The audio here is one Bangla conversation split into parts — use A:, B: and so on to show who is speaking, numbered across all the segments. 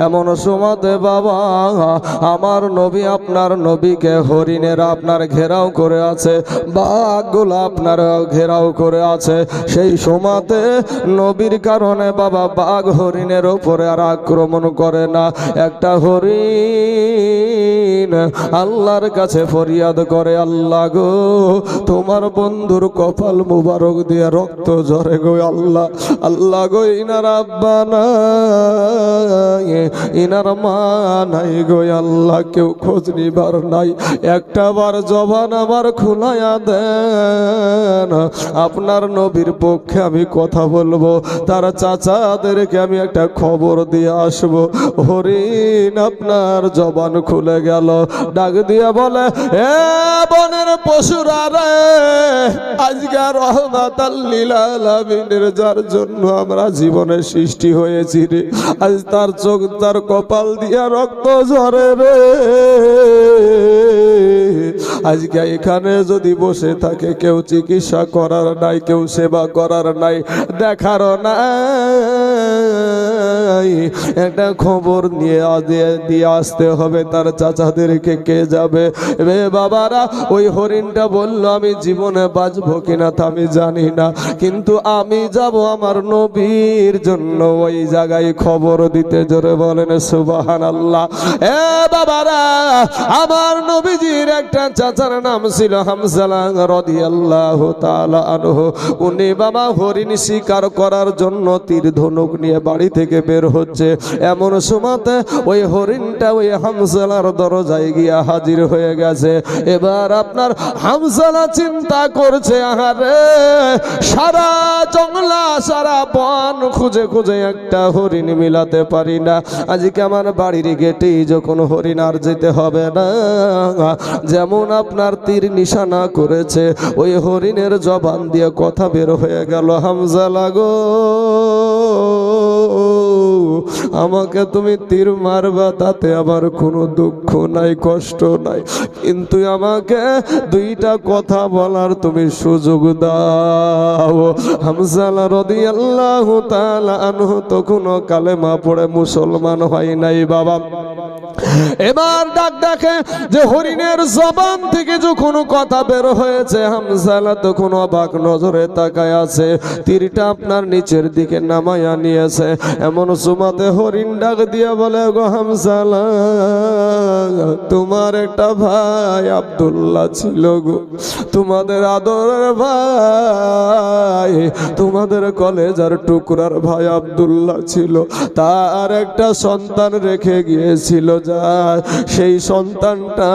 A: এমন সময়তে বাবা আমার নবী আপনার নবীকে হরিণেরা আপনার ঘেরাও করে আছে, বাঘগুলো আপনার ঘেরাও করে আছে। সেই সময়তে নবীর কারণে বাবা বাঘ হরিণের উপরে আর আক্রমণ করে না। একটা হরিণ আল্লাহর কাছে ফরিয়াদ করে, আল্লাহ গো তোমার বন্ধুর কপাল মুবারক দিয়ে রক্ত ঝরে গো আল্লাহ, আল্লাহ গো ইনার আব্বা নাই, ইনার মা নাই গো আল্লাহ, কেউ খোঁজ নিবার নাই, একটা বার জবান আমার খুলাইয়া দেন, আপনার নবীর পক্ষে আমি কথা বলবো, তার চাচাদেরকে আমি একটা খবর দিয়ে আসবো। হরিণ আপনার জবান খুলে গেল, ডাক দিয়ে বলে, এ বনের পশুরা রে, আজকে রহমাতাল লিল আলামিনের যার জন্য আমরা জীবনে সৃষ্টি হয়েছি রে, আজ তার চোখ তার কপাল দিয়া রক্ত ঝরে রে, আজকে এখানে যদি বসে থাকে কেউ চিকিৎসা করার নাই, কেউ সেবা করার নাই, দেখার নাই, একটা খবর নিয়ে দিয়ে আসতে হবে তার চাচাদেরকে। কে যাবে? রে বাবারা, ওই হরিণটা বলল আমি জীবনে বাঁচবো কিনা তা আমি জানি না, কিন্তু আমি যাব আমার নবীর জন্য ওই জায়গায় খবর দিতে। জোরে বলেন সুবহানাল্লাহ। এ বাবারা, আমার নবীজির একটা চাচার নাম ছিল হামজালা রাদিয়াল্লাহু তাআলা আনহু। উনি বাবা হরিণ শিকার করার জন্য তীর ধনুক নিয়ে বাড়ি থেকে বের হচ্ছে, এমন সময়তে ওই হরিণটা ওই হামজালার দরজায় গিয়া হাজির হয়ে গেছে। এবার আপনার হামজালা চিন্তা করছে, আহারে সারা জঙ্গলা সারা বন খুঁজে খুঁজে একটা হরিণ মিলাতে পারি না, আজকে আমার বাড়ির গেটেই যখন হরিণ আর যেতে হবে না, যেমন আপনার তীর নিশানা করেছে ওই হরিণের জবান দিয়ে কথা বের হয়ে গেল, হামজালা গো আমাকে তুমি তীর মারবা তাতে আমার কোনো দুঃখ নাই, কষ্ট নাই, কিন্তু আমাকে দুইটা কথা বলার তুমি সুযোগ দাও। হামজালা রাদিয়াল্লাহু তাআলা আনহু তখনও কালেমা পড়ে মুসলমান হয় নাই বাবা। এবার ডাক দেখে যে হরিণের জবান থেকে যখন কথা বের হয়েছে, হামজালা তখন অবাক নজরে তাকায় আছে, তীরটা আপনার নিচের দিকে নামায়া নিয়েছে। এমন সুমাতে হরিণ ডাক দিয়ে বলে, গো হামজালা তোমার একটা ভাই আব্দুল্লাহ ছিল গো, তোমাদের আদরের ভাই, তোমাদের কলেজার টুকরার ভাই আব্দুল্লাহ ছিল, তার একটা সন্তান রেখে গিয়েছিল, যা সেই সন্তানটা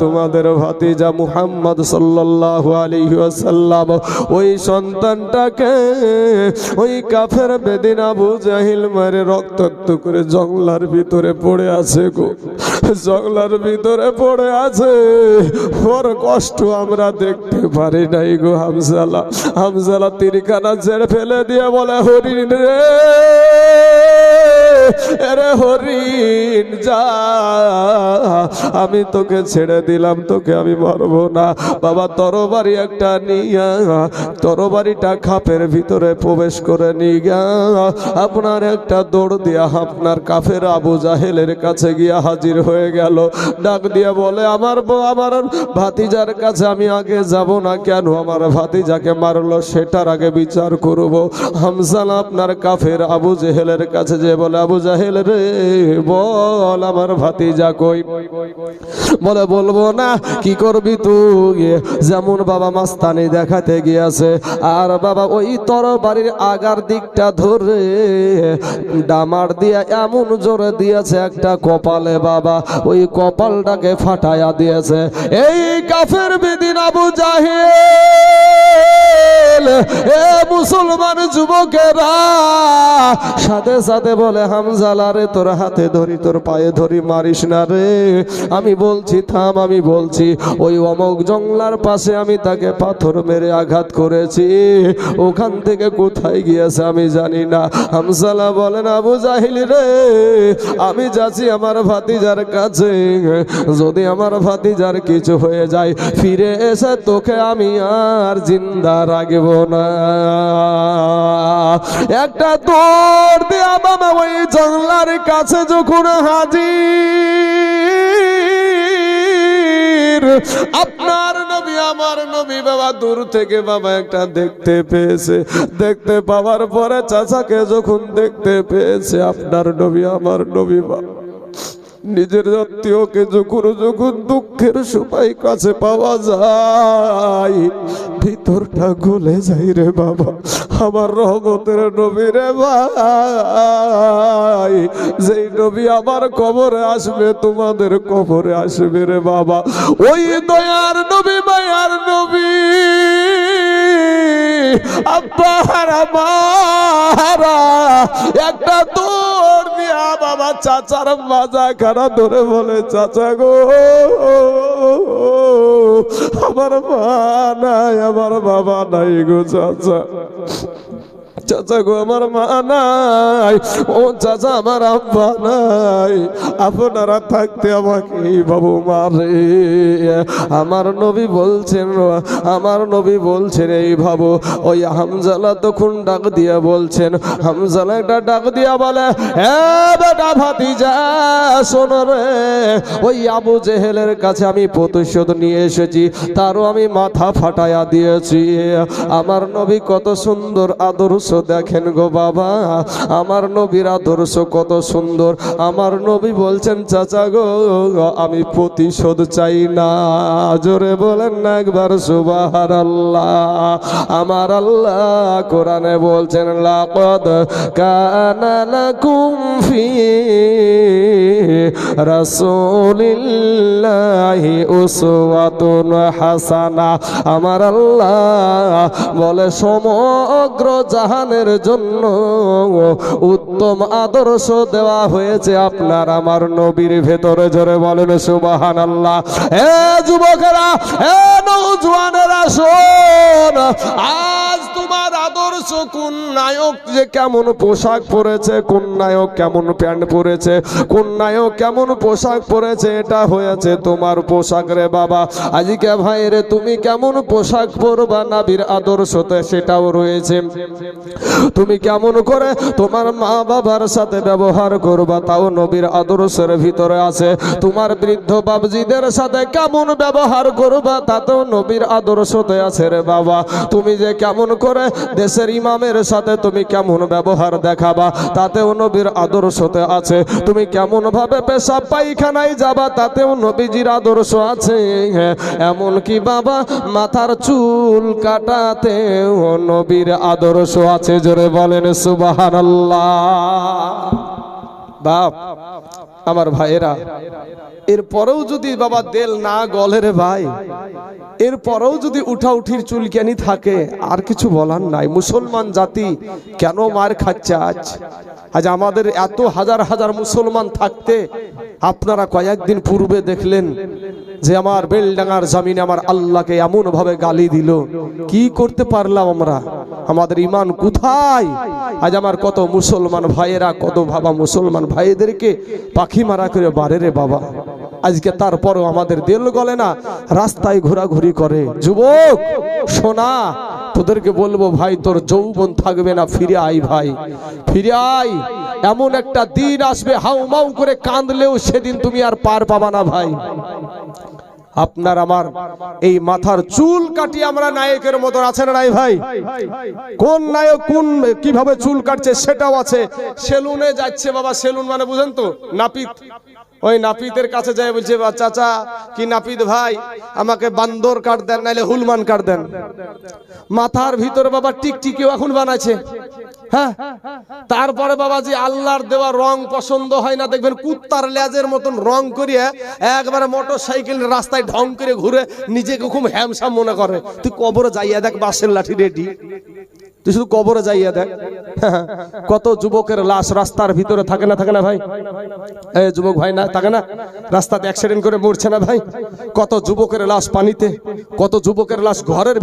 A: তোমাদের ভাতিজা মুহাম্মদ সাল্লাল্লাহু আলাইহি ওয়াসাল্লাম, ওই সন্তানটাকে ওই কাফের বেদিন আবু জাহিল মারে রক্তাক্ত করে জঙ্গলার ভিতরে পড়ে আছে গো, জঙ্গলার ভিতরে পড়ে আছে, ওর কষ্ট আমরা দেখতে পারি নাই গো হামজালা। হামজালা তীরখানা ছেড়ে ফেলে দিয়ে বলে, হরিণ রে, আরে হরিণ যা, আমি তোকে ছেড়ে দিলাম, তোকে আমি মারবো না। বাবা তরবারি একটা নিয়া তরবারিটা খাপের ভিতরে প্রবেশ করে নিয়ে আপনার একটা দৌড় দিয়া আপনার কাফের আবু জাহেলের কাছে গিয়া হাজির হয়ে গেল। ডাক দিয়া বলে, আমার ভাতিজার কাছে আমি আগে যাব না কেন? আমার ভাতিজাকে মারলো সেটার আগে বিচার করব। হামজালা আপনার কাফের আবু জাহেলের কাছে যে বলে, আবু জাহেল রে বল আমার ভাতিজা কই? বলে বলবো না। কি করবি তুই? যেমন বাবা মাস্তানি দেখাতে গিয়েছে, আর বাবা ওই তরবারির আগার দিকটা ধরে ডামার দিয়া এমন জোরে দিয়েছে একটা কপালে, বাবা ওই কপালটাকে ফাটাইয়া দিয়েছে। এই কাফের বেদিন আবু জাহেল, এ মুসলমান যুবকেরা সাথে সাথে বলে, হামজালা রে তোর হাতে ধরি, তোর পায়ে ধরি, মারিস না রে, আমি বলছি থাম, আমি বলছি ওই অমুক জঙ্গলার পাশে আমি তাকে পাথর মেরে আঘাত করেছি, ওখান থেকে কোথায় গিয়েছে আমি জানি না। হামজালা বলেন, আবু জাহিল রে আমি যাচ্ছি আমার ভাতিজার কাছে, যদি আমার ভাতিজার কিছু হয়ে যায় ফিরে এসে তোকে আমি আর জিন্দা রাখব দেব না। একটা দৌড় দিয়া বাবা ওই জানলার কাছে যখন হাজির, আপনার নবী আমার নবী বাবা দূর থেকে বাবা একটা দেখতে পেয়েছে। দেখতে পাওয়ার পরে চাচাকে যখন দেখতে পেয়েছে, আপনার নবী আমার নবী বাবা নিজের আত্মীয়কে যখন যখন দুঃখের সময় কাছে পাওয়া যায়, ভিতরটা গলে যায় রে বাবা। আমার রহমতের নবী রে ভাই, যেই নবী আমার কবরে আসবে, তোমাদের কবরে আসবে রে বাবা। ওই দয়ার নবী মায়ার নবী আব্বার আমারা একটা দৌড় দিয়া বাবা চাচার মাজা খানা ধরে বলে, চাচা গো আমার মা নাই, আমার বাবা নাই গো চাচা, চাচা গো আমার মা নাই, ও চাচা আমার আব্বা নাই, আপনারা থাকতে আমাকে বাবু মারে। আমার নবী বলছেন, আমার নবী বলছেন এই ভাবো। ওই হামজালা তখন ডাক দিয়া বলছেন, হামজালা একটা ডাক দিয়া বলে, এ বেটা ভাতিজা শোন রে, ওই আবু জেহেলের কাছে আমি প্রতিশোধ নিয়ে এসেছি, তারও আমি মাথা ফাটাইয়া দিয়েছি। আমার নবী কত সুন্দর আদর্শ দেখেন গো বাবা, আমার নবীর আদর্শ কত সুন্দর। আমার নবী বলছেন, চাচা গো আমি প্রতিশোধ চাই না। জোরে বলেন না একবার সুবহানাল্লাহ। আমার আল্লাহ কোরআনে বলছেন, লাকাদ কানা লাকুম ফি রাসূলিল্লাহি উসওয়াতুন হাসানা। আমার আল্লাহ বলে সমগ্র জাহানের জন্য উত্তম আদর্শ দেওয়া হয়েছে আপনার আমার নবীর ভেতরে। জোরে বলেন সুবহানাল্লাহ। হে যুবকেরা, হে নওজওয়ানেরা শোন, আজ তোমার আদর্শ কোন নায়ক যে কেমন পোশাক পরেছে, কোন নায়ক কেমন প্যান্ট পরেছে, কোন নায়ক কেমন পোশাক পরেছে, এটা হয়েছে তোমার পোশাক রে বাবা। আজকে ভাই রে তুমি কেমন পোশাক পরবা নবীর আদর্শতে সেটাও রয়েছে। তুমি কেমন করে তোমার মা বাবার সাথে ব্যবহার করবা তাও নবীর আদর্শের ভিতরে আছে। তোমার বৃদ্ধ বাবজিদের সাথে কেমন ব্যবহার করবা তাতেও নবীর আদর্শতে আছে রে বাবা। তুমি যে কেমন করে দেশের ইমামের সাথে তুমি কেমন ব্যবহার দেখাবা তাতেও নবীর আদর্শতে আছে। তুমি কেমন ভাবে পেশাব পায়খানায় যাবা তাতেও নবীজির আদর্শ আছে। এমন কি বাবা মাথার চুল কাটাতেও নবীর আদর্শ আছে। জোরে বলেন সুবহানাল্লাহ। বাপ আমার ভাইয়েরা, এরপরেও যদি বাবা দেল না গলে রে ভাই, এরপরেও যদি উঠাউঠির চুলকানি থাকে, আর কিছু বলার নাই। মুসলমান জাতি কেন মার খাচ্ছে আজ? আজ আমাদের এত হাজার হাজার মুসলমান থাকতে আপনারা কয়েকদিন পূর্বে দেখলেন যে আমার বেলডাঙ্গার জমিনে আমার আল্লাহকে এমন ভাবে গালি দিল। কি করতে পারলাম আমরা? আমাদের ঈমান কোথায়? আজ আমার কত মুসলমান ভাইয়েরা, কত বাবা মুসলমান ভাইদেরকে পাখি মারা করে বাড়ে রে বাবা। আজকে তারপরও আমাদের দিল গলে না, রাস্তায় ঘোরাঘুরি করে। যুবক শোনা, তোদেরকে বলবো ভাই, তোর যৌবন থাকবে না, ফিরে আয় ভাই, ফিরে আয়। এমন একটা দিন আসবে হাউমাউ করে কাঁদলেও সেদিন তুমি আর পার পাবা না ভাই। আপনার আমার এই মাথার চুল কাটিয়ে আমরা নায়কের মতো আছেন নাই ভাই? কোন নায়ক কোন কিভাবে চুল কাটছে সেটাও আছে। সেলুনে যাচ্ছে বাবা, সেলুন মানে বুঝেন তো, নাপিত। ওই নাপিতের কাছে যায় বলছে, চাচা কি নাপিত ভাই আমাকে বান্দর কাট দেন, নাইলে হুলমান কাট দেন। মাথার ভিতরে বাবা টিকটিকিও এখন বানাচ্ছে। হ্যাঁ, তারপরে বাবাজি আল্লাহর দেওয়া রং পছন্দ হয় না, দেখবেন কুত্তার লেজের মতন রং করিয়ে একবারে মোটর সাইকেল রাস্তায় ঢং করে ঘুরে নিজেকে খুব হ্যামসাম মনে করে। তুই কবরে যাইয়া দেখ বাঁশের লাঠি রেডি। তুই শুধু কবরে যাইয়া দেখ কত যুবকের লাশ রাস্তার ভিতরে থাকে না ভাই? এই যুবক ভাই না থাকে না, রাস্তাতে অ্যাক্সিডেন্ট করে মরছে না ভাই? কত যুবকের লাশ পানিতে, কত যুবকের লাশ ঘরের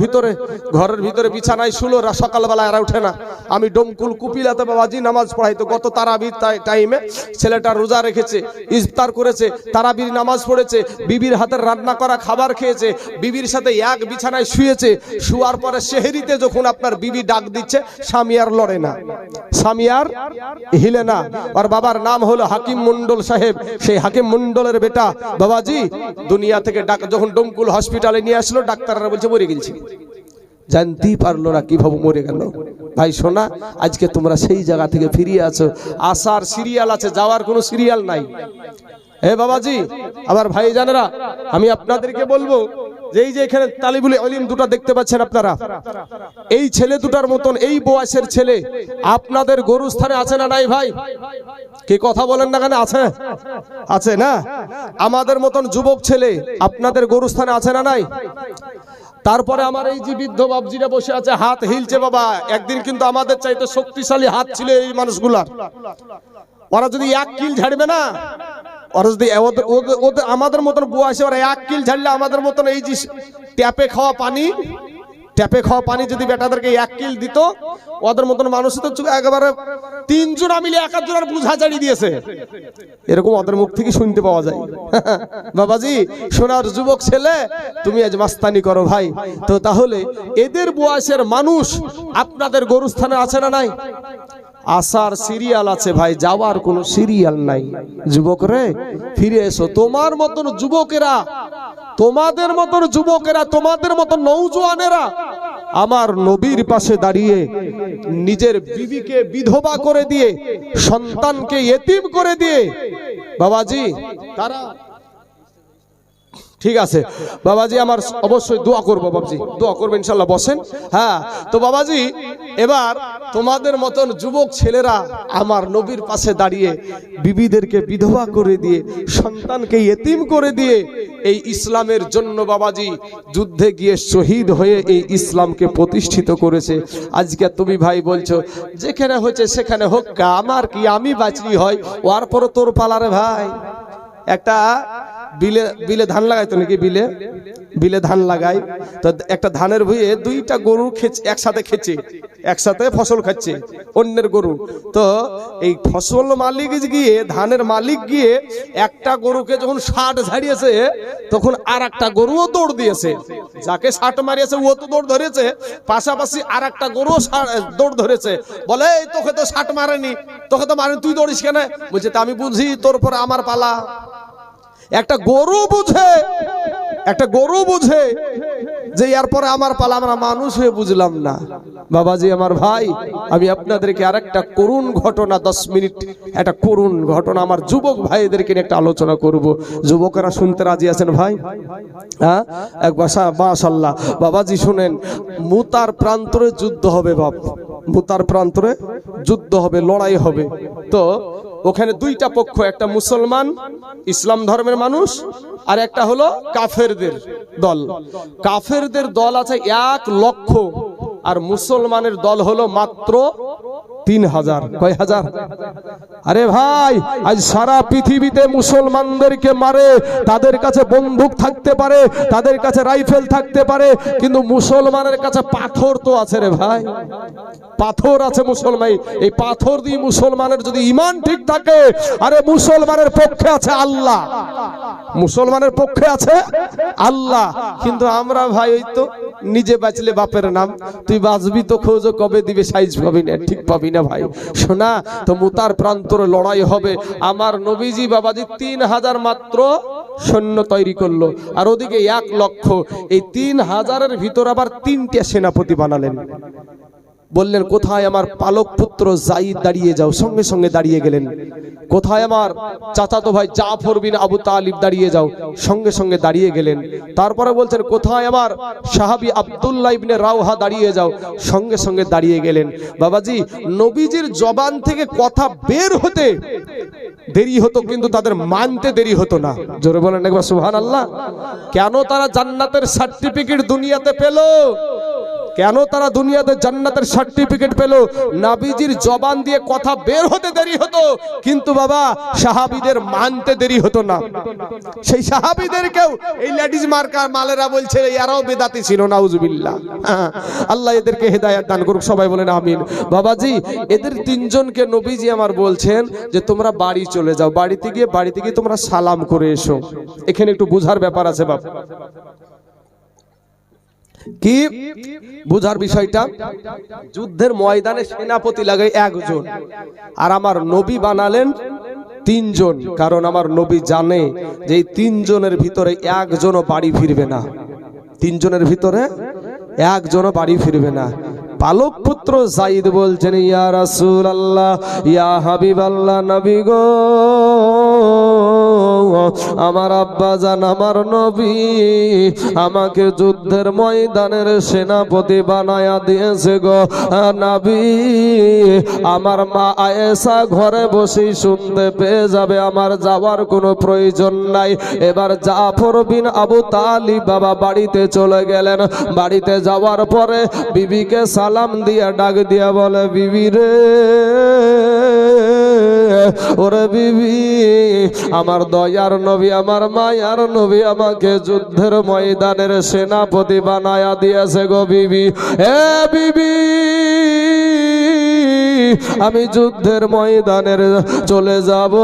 A: ভিতরে বিছানায় শুলো, সকালবেলা এরা উঠে না। আমি ডমকুল কুপিলাতে বাবাজি নামাজ পড়াইতো, গত তারাবির টাইমে ছেলেটা রোজা রেখেছে, ইফতার করেছে, তারাবির নামাজ পড়েছে, বিবির হাতের রান্না করা খাবার খেয়েছে, বিবির সাথে এক বিছানায় শুয়েছে। শুয়ার পরে সেহরিতে যখন আপনার বিবি ডাক দিচ্ছে, স্বামী আর লড়ে না, স্বামী আর হিলে না। আর বাবার নাম হলো হাকিম মন্ডল সাহেব, সেই হাকিম মন্ডলের বেটা বাবাজি দুনিয়া থেকে যখন ডমকুল হসপিটালে নিয়ে আসলো, ডাক্তাররা বলছে মরে গেছি। জানতেই পারলো না কিভাবে মরে গেল। ভাই শোনা, আজকে তোমরা সেই জায়গা থেকে ফিরিয়ে আছো। আসার সিরিয়াল আছে, যাওয়ার কোনো সিরিয়াল নাই। হে বাবাজি, আবার ভাই জানেরা, আমি আপনাদেরকে বলবো যে এই যে এখানে তালিবুল ইলম দুটো দেখতে পাচ্ছেন আপনারা, এই ছেলে দুটার মতন এই বয়সের ছেলে আপনাদের গরুস্থানে আছে না নাই ভাই? কি কথা বলেন না কেন? আছে, আছে না? আমাদের মতন যুবক ছেলে আপনাদের গরুস্থানে আছে না নাই? তারপরে আমার এই যে বৃদ্ধ বাবজিরা বসে আছে, হাত হিলছে বাবা। একদিন কিন্তু আমাদের চাইতে শক্তিশালী হাত ছিল এই মানুষগুলার। ওরা যদি এক কিল ঝাড়বে না, ওরা যদি ওদের আমাদের মতন বয়সে ওরা এক কিল ঝাড়লে, আমাদের মতন এই যে ট্যাপে খাওয়া পানি যদি বেটাদেরকে এক কিল দিত, ওদের মতন মানুষ তো একেবারে তিনজনা মিলে এক একজনের বুঝা চাড়িয়ে দিয়েছে, এরকম ওদের মুখ থেকে শুনতে পাওয়া যায়। বাবাজি সোনার যুবক ছেলে, তুমি আজ মাস্তানি করো ভাই। তো তাহলে এদের বয়সের মানুষ আপনাদের গরুস্থানে আছে না নাই? আসার সিরিয়াল আছে ভাই, যাওয়ার কোনো সিরিয়াল নাই। যুবক রে ফিরে এসো। তোমাদের মতন যুবকেরা, তোমাদের মতন নওজোয়ানেরা আমার নবীর পাশে দাঁড়িয়ে নিজের বিবিকে বিধবা করে দিয়ে, সন্তানকে ইতিম করে দিয়ে, বাবাজি তারা ঠিক আছে বাবাজি, আমার অবশ্যই দোয়া করবো, বাবাজি দোয়া করবেন ইনশাল্লাহ, বসেন। হ্যাঁ, তো বাবাজি এবার তোমাদের মতন যুবক ছেলেরা আমার নবীর পাশে দাঁড়িয়ে বিবিদেরকে বিধবা করে দিয়ে, সন্তানকে ইতিম করে দিয়ে এই ইসলামের জন্য বাবাজি যুদ্ধে গিয়ে শহীদ হয়ে এই ইসলামকে প্রতিষ্ঠিত করেছে। আজকে তুমি ভাই বলছো যেখানে হচ্ছে সেখানে হোক, আমার কি, আমি বাঁচলি হয়, ওর পর তোর পালারে ভাই। একটা বিলে ধান লাগাইতো নাকি, বিলে ধান লাগাই তো একটা ধানের ভুঁইয়ে দুইটা গরু একসাথে ফসল খাচ্ছে অন্যের গরু। তো এই ফসল মালিক গিয়ে, ধানের মালিক গিয়ে একটা গরুকে যখন 60 ঝাড়িয়েছে, তখন আর একটা গরুও দৌড় দিয়েছে। যাকে 60 মারিয়েছে ও তো দৌড় ধরেছে, পাশাপাশি আর একটা গরু দৌড় ধরেছে। বলে এই তোকে তো 60 মারেনি, তোকে তো মারেনি, তুই দৌড়িস কেন? বলছে তা আমি বুঝি তোর পরে আমার পালা। একটা গরু বুঝে যে এরপরে আমার পালা, আমরা মানুষ হয়ে বুঝলাম না। বাবাজি আমার ভাই, আমি আপনাদেরকে আরেকটা করুণ ঘটনা, 10 মিনিট একটা করুণ ঘটনা আমার যুবক ভাইদেরকে নিয়ে একটা আলোচনা করব। যুবকেরা শুনতে রাজি আছেন ভাই? হ্যাঁ, এক বাসা মাশাআল্লাহ। বাবাজি শুনেন, মুতার প্রান্তরে যুদ্ধ হবে বাপ, মুতার প্রান্তরে যুদ্ধ হবে, লড়াই হবে। তো ওখানে দুইটা পক্ষ, একটা মুসলমান ইসলাম ধর্মের মানুষ, আর একটা হলো কাফেরদের দল। কাফেরদের দল আছে 1 লক্ষ, আর মুসলমানের দল হলো মাত্র 3000। কয় হাজার? আরে ভাই, আজ সারা পৃথিবীতে মুসলমানদেরকে মারে, তাদের কাছে বন্দুক থাকতে পারে, তাদের কাছে রাইফেল থাকতে পারে, কিন্তু মুসলমানের কাছে পাথর তো আছে রে ভাই, পাথর আছে মুসলমান। এই পাথর দিয়ে মুসলমানের যদি ঈমান ঠিক থাকে, আরে মুসলমানের পক্ষে আছে আল্লাহ, মুসলমানের পক্ষে আছে আল্লাহ। কিন্তু আমরা ভাই ওই তো নিজে বাঁচলে বাপের নাম, তুই বাঁচবি তো খোঁজ কবে দিবে, সাইজ পাবি না, ঠিক পাবি না ভাই। শোনা, তো মুতার প্রান্তরে লড়াই হবে। আমার নবীজি বাবাজি 3000 মাত্র সৈন্য তৈরি করলো, আর ওদিকে 1 লক্ষ। এই 3000-এর ভিতর আবার 3টে সেনাপতি বানালেন। বললেন কোথায় আমার পালক পুত্র যায়েদ, দাঁড়িয়ে যাও। সঙ্গে সঙ্গে দাঁড়িয়ে গেলেন। কোথায় আমার চাচাতো ভাই জাফর বিন আবু তালিব, দাঁড়িয়ে যাও। সঙ্গে সঙ্গে দাঁড়িয়ে গেলেন। তারপরে বলছেন কোথায় আমার সাহাবী আব্দুল্লাহ ইবনে রাওহা, দাঁড়িয়ে যাও। সঙ্গে সঙ্গে দাঁড়িয়ে গেলেন। বাবাজি নবীজির জবান থেকে কথা বের হতে দেরি হতো, কিন্তু তাদের মানতে দেরি হতো না। জোরে বলেন একবার সুবহানাল্লাহ। কেন তারা জান্নাতের সার্টিফিকেট দুনিয়াতে পেল? কেন তারা দুনিয়াতে জান্নাতের সার্টিফিকেট পেল? নবীজির জবান দিয়ে কথা বের হতে দেরি হতো, কিন্তু বাবা সাহাবীদের মানতে দেরি হতো না। সেই সাহাবীদেরকেও এই লেডিজ মার্কা মালেরা বলছে এরাও বেদাতি ছিল, নাউজুবিল্লাহ। আল্লাহ এদেরকে হেদায়েত দান করুক, সবাই বলেন আমিন। বাবাজি, এদের তিনজনকে নবীজি আমার বলছেন যে তোমরা বাড়ি চলে যাও, বাড়িতে গিয়ে তোমরা সালাম করে এসো। এখানে একটু বুঝার ব্যাপার আছে বাবা। কি বুঝার বিষয়টা? যুদ্ধের ময়দানে সেনাপতি লাগে একজন, আর আমার নবী বানালেন তিনজন, কারণ আমার নবী জানে যে এই তিনজনের ভিতরে একজনও বাড়ি ফিরবে না। তিনজনের ভিতরে একজনও বাড়ি ফিরবে না। পালক পুত্র যায়েদ বলছেন, ইয়া রাসূলুল্লাহ, ইয়া হাবিবাল্লাহ, নবী গো, আমার আব্বা জান, আমার নবী আমাকে যুদ্ধের ময়দানের সেনাপতি বানায়া দিয়েছে গো নবী। আমার মা আয়েশা ঘরে বসেই শুনতে পেয়ে যাবে, আমার যাওয়ার কোনো প্রয়োজন নাই। এবার জাফর বিন আবু তালিব বাবা বাড়িতে চলে গেলেন। বাড়িতে যাওয়ার পরে বিবিকে সালাম দিয়া ডাক দিয়া বলে, বিবি রে, ওরে বিবি, আমার দয়ার নবী, আমার মায়ার নবী আমাকে যুদ্ধের ময়দানের সেনাপতি বানায়া দিয়েছে গো বিবি। এ বিবি, আমি যুদ্ধের ময়দানের চলে যাব।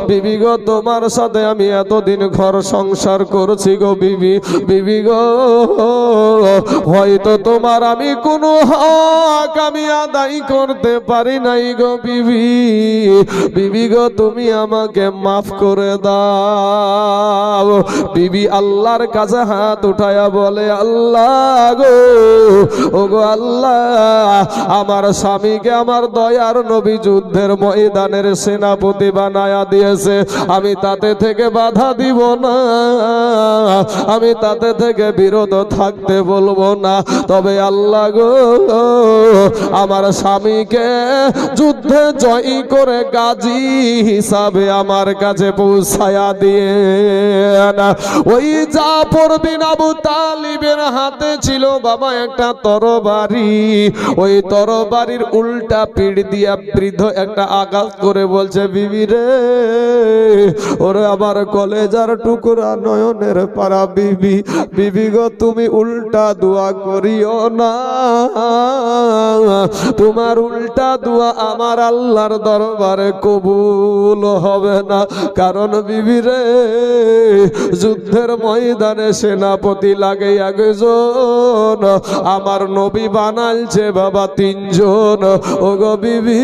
A: বিবি গো, তোমার সাথে আমি এতদিন ঘর সংসার করছি গো বিবি। বিবি গো, হয়তো তোমার আমি কোনো হক আমি আদায় করতে পারি নাই গো বিবি। বিবি গো, তুমি আমাকে মাফ করে দাও। বিবি আল্লাহর কাছে হাত উঠায়া বলে, আল্লাহ গো, ও গো আল্লাহ, আমার স্বামীকে আমার দয়ার নবী যুদ্ধের ময়দানের সেনাপতি বানায়া দিয়েছে, আমি তাতে থেকে বাধা দিব না, আমি তাতে থেকে বিরত থাকতে বলবো না। তবে আল্লাহ গো, আমার স্বামীকে যুদ্ধে জয়ী করে গাজী হিসাবে আমার কাছে পৌঁছায়া দিয়ে না। ওই জাফর বিন আবু তালিবের হাতে ছিল বাবা একটা তরবারি। ওই তরবারির উল্টা পিঠ দিয়া বৃদ্ধ একটা আঘাত করে বলছে, বিবি রে, ওরে আমার কলেজার টুকরা, নয়নের পারা বিবি, বিবি গো, তুমি উল্টা দোয়া করিও না। তোমার উল্টা দোয়া আমার আল্লাহর দরবারে কবুল হবে না। কারণ বিবি রে, যুদ্ধের ময়দানে সেনাপতি লাগে একজন, আমার নবী বানাইছে বাবা তিনজন। ও গো বিবি,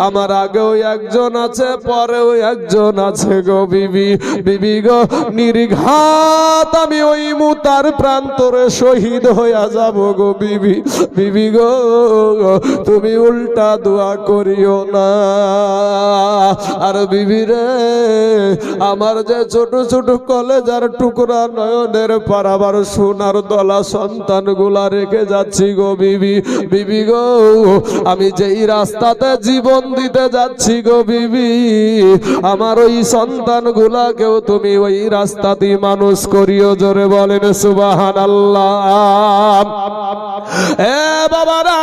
A: আমার আগেও একজন আছে, পরেও একজন আছে গো বিবি। বিবি গো, নির্ঘাত আমি ওই মুতার প্রান্তরে শহীদ হইয়া যাব গো বিবি। বিবি গো, তুমি উল্টা দোয়া করিও না। আর বিবি রে, আমার যে ছোট ছোট কলেজার টুকরা, নয়নের পারাবার সোনার দলা সন্তান গুলা রেখে যাচ্ছি গো বিবি। বিবি গো, আমি যেই রাস্তাতে জীবন দিতে যাচ্ছি গো বিবি, আমার ওই সন্তান গুলাকেও তুমি ওই রাস্তা দিয়ে মানুষ করিও। জোরে বলেন সুবহানাল্লাহ। এ বাবারা,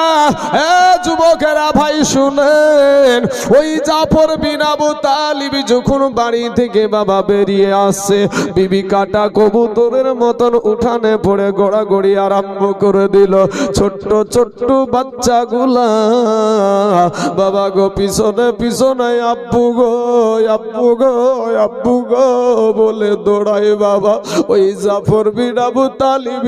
A: এ যুবকেরা, ভাই শুনেন, ওই জাফর বিন আবু তালিব যখন বাড়ি থেকে বাবা বেরিয়ে আসছে, বিবি কাটা কবুতরের মতন উঠানে পড়ে গড়াগড়ি আরম্ভ করে দিল। ছোট্ট ছোট্ট বাচ্চাগুলা বাবা গো পিছনে পিছনে আব্বু গো, আব্বু গো, আব্বু গো বলে দৌড়ায় বাবা। ওই জাফর বিন আবু তালিব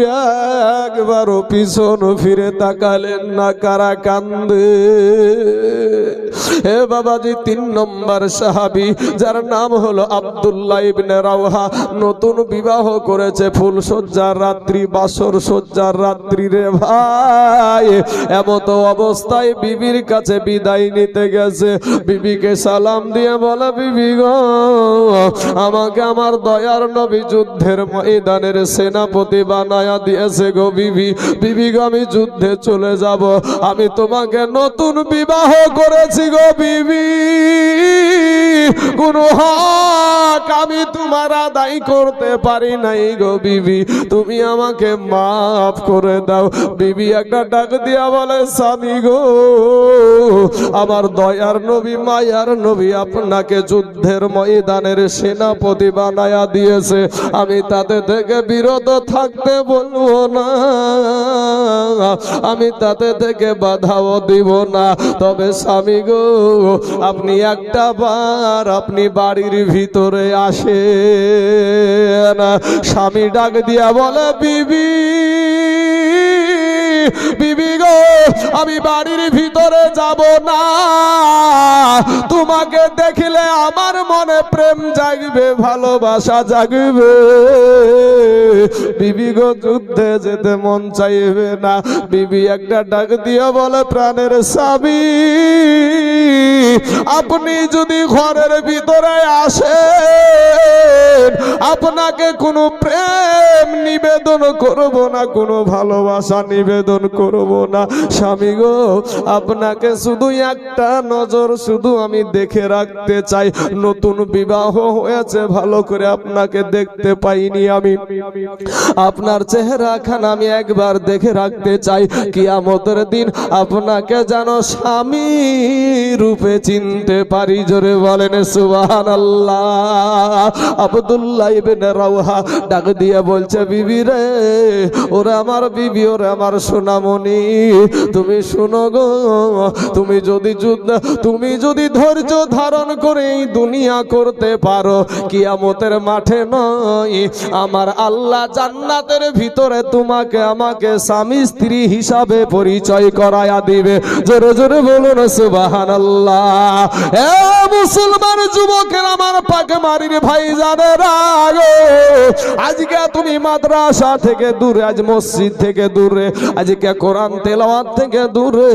A: একবারও পিছন ফিরে তাকালেন না। কারা কান্দে? হে বাবাজি, 3 নম্বর সাহাবী, যার নাম হলো আব্দুল্লাহ ইবনে রাওহা, নতুন বিবাহ করেছে, ফুল সজ্জার রাত্রি, বাসর সজ্জার রাত্রি রে ভাই। এমত অবস্থায় বিবির কাছে বিদায় নিতে গেছে। বিবিকে সালাম দিয়ে বলে, বিবি গো, আমাকে আমার দয়ার নবী যুদ্ধের ময়দানের সেনাপতি বানায়া দিয়েছে গো বিবি। বিবি গো, আমি যুদ্ধে চলে যাব, আমি তোমাকে নতুন বিবাহ করেছি গো বিবি, কোনো হক আমি তোমার আদায় করতে পারি নাই গো বিবি, তুমি আমাকে মাফ করে দাও। বিবি একটা ডাক দিয়া বলে, স্বামী গো, আমার দয়ার নবী মায়ার নবী আপনাকে যুদ্ধের ময়দানের সেনাপতি বানায়া দিয়েছে, আমি তাতে থেকে বিরত থাকতে বলবো না, আমি তাতে থেকে বাধাও দিব না। তবে স্বামী গো, আপনি একটা বার আপনি বাড়ির ভিতরে আসেন। স্বামী ডাক দিয়া বলে, বিবি বিবি গো, আমি বাড়ির ভিতরে যাব না, তোমাকে দেখলে আমার মনে প্রেম জাগবে, ভালোবাসা জাগবে। বিবি গো, যুদ্ধে যেতে মন চাইবে না। বিবি একটা ডাক দিয়ে বলে, প্রাণের স্বামী, আপনি যদি ঘরের ভিতরে আসেন, আপনাকে কোনো প্রেম নিবেদন করব না, কোনো ভালোবাসা নিবেদন করব না। স্বামী গো, আপনাকে শুধু একটা নজর শুধু আমি দেখে রাখতে চাই। নতুন বিবাহ হয়েছে, ভালো করে আপনাকে দেখতে পাইনি আমি, আপনার চেহারা খানা আমি একবার দেখে রাখতে চাই। কিয়ামতের দিন আপনাকে যেন স্বামী রূপে চিনতে পারি। জোরে বলেন সুবহানাল্লাহ। আব্দুল্লাহ ইবনে রাওহা ডাক দিয়ে বলছে, বিবি রে, ওরে আমার বিবি, ওরে আমার সোনামণি, তুমি শুনো গো, তুমি যদি ধৈর্য ধারণ করে এই দুনিয়া করতে পারো, কিয়ামতের মাঠে নয়, আমার আল্লাহ জান্নাতের ভিতরে তোমাকে আমাকে স্বামী স্ত্রী হিসাবে পরিচয় করায়া দিবে। জোরে জোরে বলুন সুবহানাল্লাহ। এ মুসলমান যুবকের, আমার পাকে মারির ভাই জানেরা গো, আজকে তুমি মাদ্রাসা থেকে দূরে, আজ মসজিদ থেকে দূরে, আজকে কোরআন তেলাওয়াত থেকে দূরে,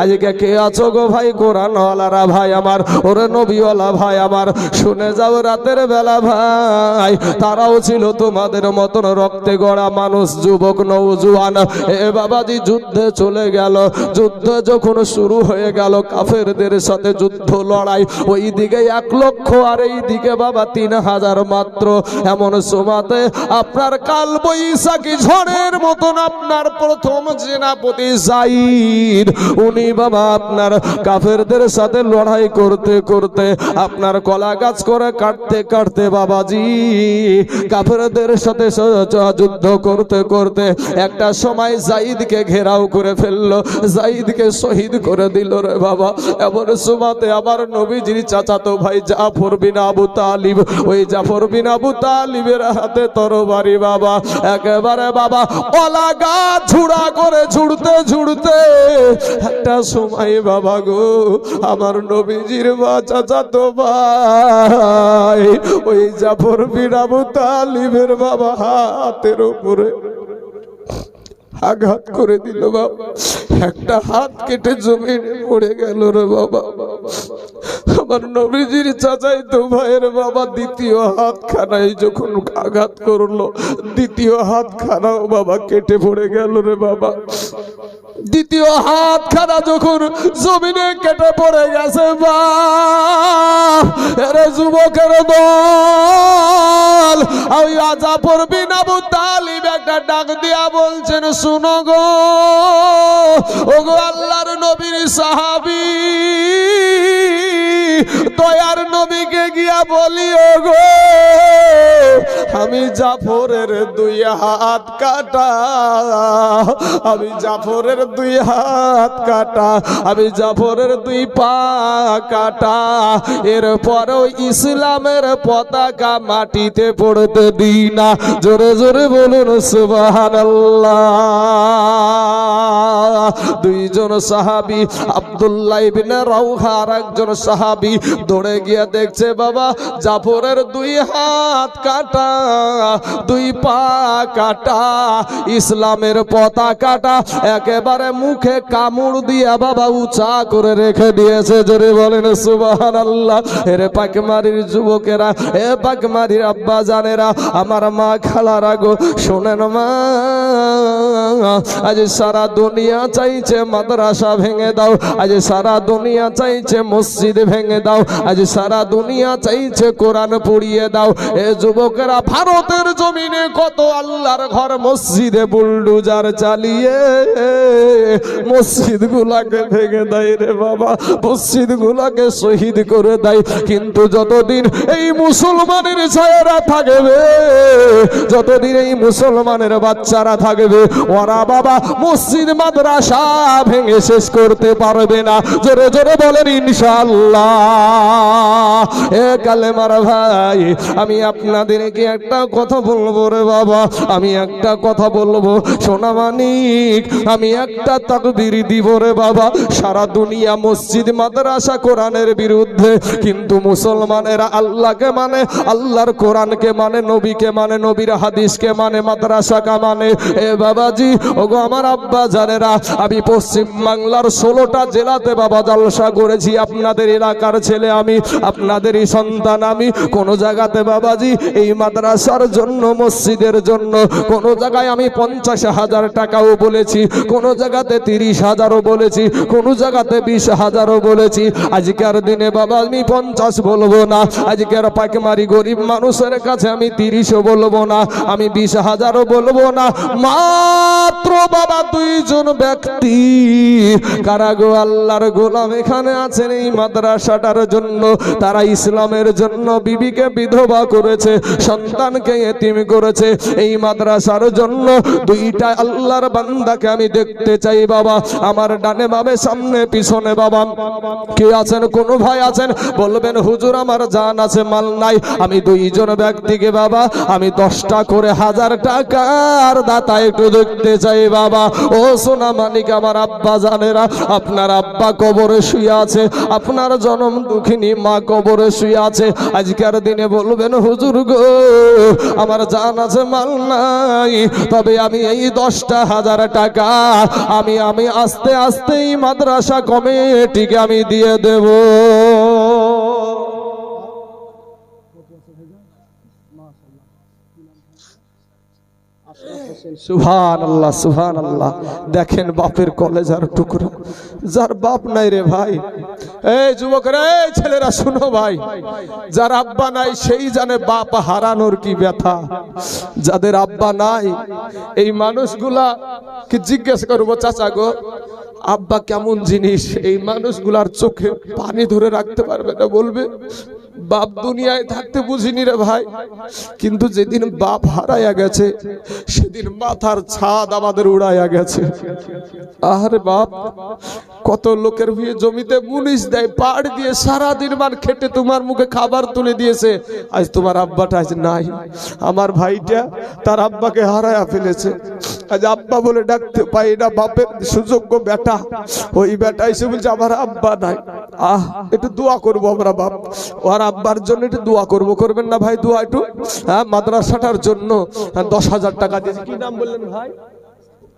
A: আজকে কে আছো গো ভাই কোরআনওয়ালারা ভাই আমার, ওরে নবীওয়ালা ভাই আমার, শুনে যাও রাতের বেলা ভাই, তারাও ছিল তোমাদের মতন রক্তে গড়া মানুষ, যুবক নওজোয়ান। এ বাবাজি, যুদ্ধে চলে গেল। যুদ্ধ যখন শুরু হয়ে গেল, কাফেরদের সাথে যুদ্ধ লড়াই, ওই দিকে 1 লক্ষ আর এই দিকে বাবা 3000 মাত্র। এমন সময়তে আপনার কাল বৈশাখী ঝড়ের মতন আপনার প্রথম সেনাপতি যায়েদ, উনি বাবা আপনার কাফেরদের সাথে লড়াই করতে করতে, আপনার কলা গাছ করে কাটতে কাটতে বাবাজি কাফেরদের সাথে যুদ্ধ করতে করতে একটা সময় যায়েদকে ঘেরাও করে ফেললো, যায়েদকে শহীদ করে দিল রে বাবা। এমন সময়তে আবার নবীজির চাচাতো ভাই জাফর বিন আবু তালিব, ওই জাফর বিন আবু তালিবের হাতে তরবারি বাবা, একেবারে বাবা কলা গাছ ঝুড়া করে ঝুড়তে ঝুড়তে একটা সময় বাবা গো, আমার নবীজির চাচাতো ভাই ওই জাফর বিন আবু তালিবের বাবা হাতের উপরে আঘাত করে দিল বাবা, একটা হাত কেটে জমিনে পড়ে গেল রে বাবা। আমার নবীজির চাচাতো ভাইয়ের বাবা দ্বিতীয় হাতখানায় যখন আঘাত করলো, দ্বিতীয় হাতখানাও বাবা কেটে পড়ে গেল রে বাবা। দ্বিতীয় হাতখানা যখন জমিনে কেটে পড়ে গেছে, এরে যুবকের দল, ওই জাফর বিন আবু তালিব একটা ডাক দিয়া বলছেন, শুনো গো, ওগো আল্লাহর নবীর সাহাবী, দয়ার নবীকে গিয়া বলিও গো, আমি জাফরের 2 হাত কাটা, আমি জাফরের 2 হাত কাটা, আমি জাফরের 2 পা কাটা, এরপরেও ইসলামের পতাকা মাটিতে পড়তে দিই না। জোরে জোরে বলুন সুবহানাল্লাহ। 2 জন সাহাবী, আব্দুল্লাহ ইবনে রাওহা আর একজন সাহাবী দৌড়ে গিয়ে দেখছে বাবা জাফরের 2 হাত কাটা, দুই পা কাটা, ইসলামের পতাকাটা একেবারে মুখে কামড় দিয়া বাবা উঁচা করে রেখে দিয়েছে। জোরে বলেন সুবহানাল্লাহ। এর পাকমারির যুবকেরা, এ পাকমারির আব্বা জানেরা, আমার মা খালারা গো, শোনেন মা, আজ সারা দুনিয়া চাইছে মাদ্রাসা ভেঙে দাও, আজ সারা দুনিয়া চাইছে মসজিদ ভেঙে দাও, আজ সারা দুনিয়া চাইছে কোরআন পড়িয়ে দাও। এ যুবকেরা, ভারতের জমিনে কত আল্লাহর ঘর মসজিদে বুলডোজার চালিয়ে মসজিদ গুলাকে ভেঙে দেয় রে বাবা, মসজিদ গুলাকে শহীদ করে দেয়। কিন্তু যতদিন এই মুসলমানের ছায়ারা থাকবে, যতদিন এই মুসলমানের বাচ্চারা থাকবে, ওরা বাবা মসজিদ মাদ্রাসা ভেঙে শেষ করতে পারবে না। জোরে জোরে বলেন ইনশাআল্লাহ। এ কালেমার ভাই, আমি আপনাদেরকে একটা কথা বলবো রে বাবা, আমি একটা কথা বলবো, সোনা মানিক, আমি একটা তাকবীর দিব রে বাবা। সারা দুনিয়া মসজিদ মাদ্রাসা কোরআনের বিরুদ্ধে, কিন্তু মুসলমানেরা আল্লাহকে মানে, আল্লাহর কোরআনকে মানে, নবীকে মানে, নবীর হাদিসকে মানে, মাদ্রাসাকে মানে। এ বাবাজি, ওগো আমার আব্বা জানেরা, আমি পশ্চিম বাংলার 16টা জেলাতে বাবা জলসা করেছি। আপনাদের এলাকার ছেলে আমি, আপনাদেরই সন্তান আমি। কোন জায়গাতে বাবাজি এই মাদ্রাসার জন্য, মসজিদের জন্য, কোন জায়গায় আমি 50,000 টাকাও বলেছি, কোন জায়গাতে 30,000ও বলেছি, কোন জায়গাতে 20,000ও বলেছি। আজকের দিনে বাবা আমি 50 বলবো না, আজকের পাকমারি গরিব মানুষের কাছে আমি 30ও বলবো না, আমি 20,000ও বলবো না। মাত্র বাবা 2 জন ব্যক্তি, কারা গো, আল্লাহর গোলাম এখানে আছেন এই মাদ্রাসাটার জন্য। তারা ইসলামের জন্য বিবিকে বিধবা করেছে, সন্তানকে এতিম করেছে। এই মাদ্রাসার জন্য 2টা আল্লাহর বান্দাকে আমি দেখতে চাই বাবা, আমার ডানে বামে সামনে পিছনে। বাবা কে আছেন? কোন ভাই আছেন? বলবেন হুজুর আমার জান আছে, মাল নাই। আমি 2 জন ব্যক্তিকে বাবা, আমি 10টা করে 1000 টাকার দাতা একটু দেখতে চাই বাবা। ও সোনা মানিক, আমার আব্বা জানেরা, আপনার আব্বা কবরে শুয়ে আছে, আপনার জনম দুঃখিনী মা কবরে শুয়ে আছে। আজকের দিনে বলবেন হুজুর গো আমার জান আছে, মাল নাই, তবে আমি এই 10টা 1000 টাকা আমি আস্তে আস্তে এই মাদ্রাসা কমিটিকে আমি দিয়ে দেব। সুবহানাল্লাহ, সুবহানাল্লাহ। দেখেন বাপের কলেজার টুকরা, যার বাপ নাই রে ভাই। এই যুবকরা, এই ছেলেরা শুনো ভাই, যার আব্বা নাই সেই জানে বাপ হারানোর কি ব্যথা। যাদের আব্বা নাই এই মানুষগুলা কি জিজ্ঞেস করবো, চাচা গো আব্বা কেমন জিনিস, এই মানুষগুলার চোখে পানি ধরে রাখতে পারবে না, বলবে বাপ দুনিয়ায় থাকতে বুঝিনি রে ভাই, কিন্তু যেদিন বাপ হারাইয়া গেছে সেদিন মাথার ছাদ আমাদের উড়াইয়া গেছে। আরে বাপ কত লোকের ভিড়ে জমিতে মুনিশ দেয়, পাড় দিয়ে সারাদিন মান খেটে তোমার মুখে খাবার তুলে দিয়েছে, আজ তোমার আব্বাটা আজ নাই। আমার ভাইটা তার আব্বাকে হারাইয়া ফেলেছে, আজ আব্বা বলে ডাকতে পাই না, বাপের সুযোগ্য বেটা, ওই বেটা এসে বলছে আমার আব্বা নাই। একটু দোয়া করবো আমরা বাপ, ওর আব্বার জন্য একটু দোয়া করবো, করবেন না ভাই দোয়া একটু? হ্যাঁ, মাদ্রাসাটার জন্য 10,000 টাকা দিয়েছে। কি নাম বললেন ভাই?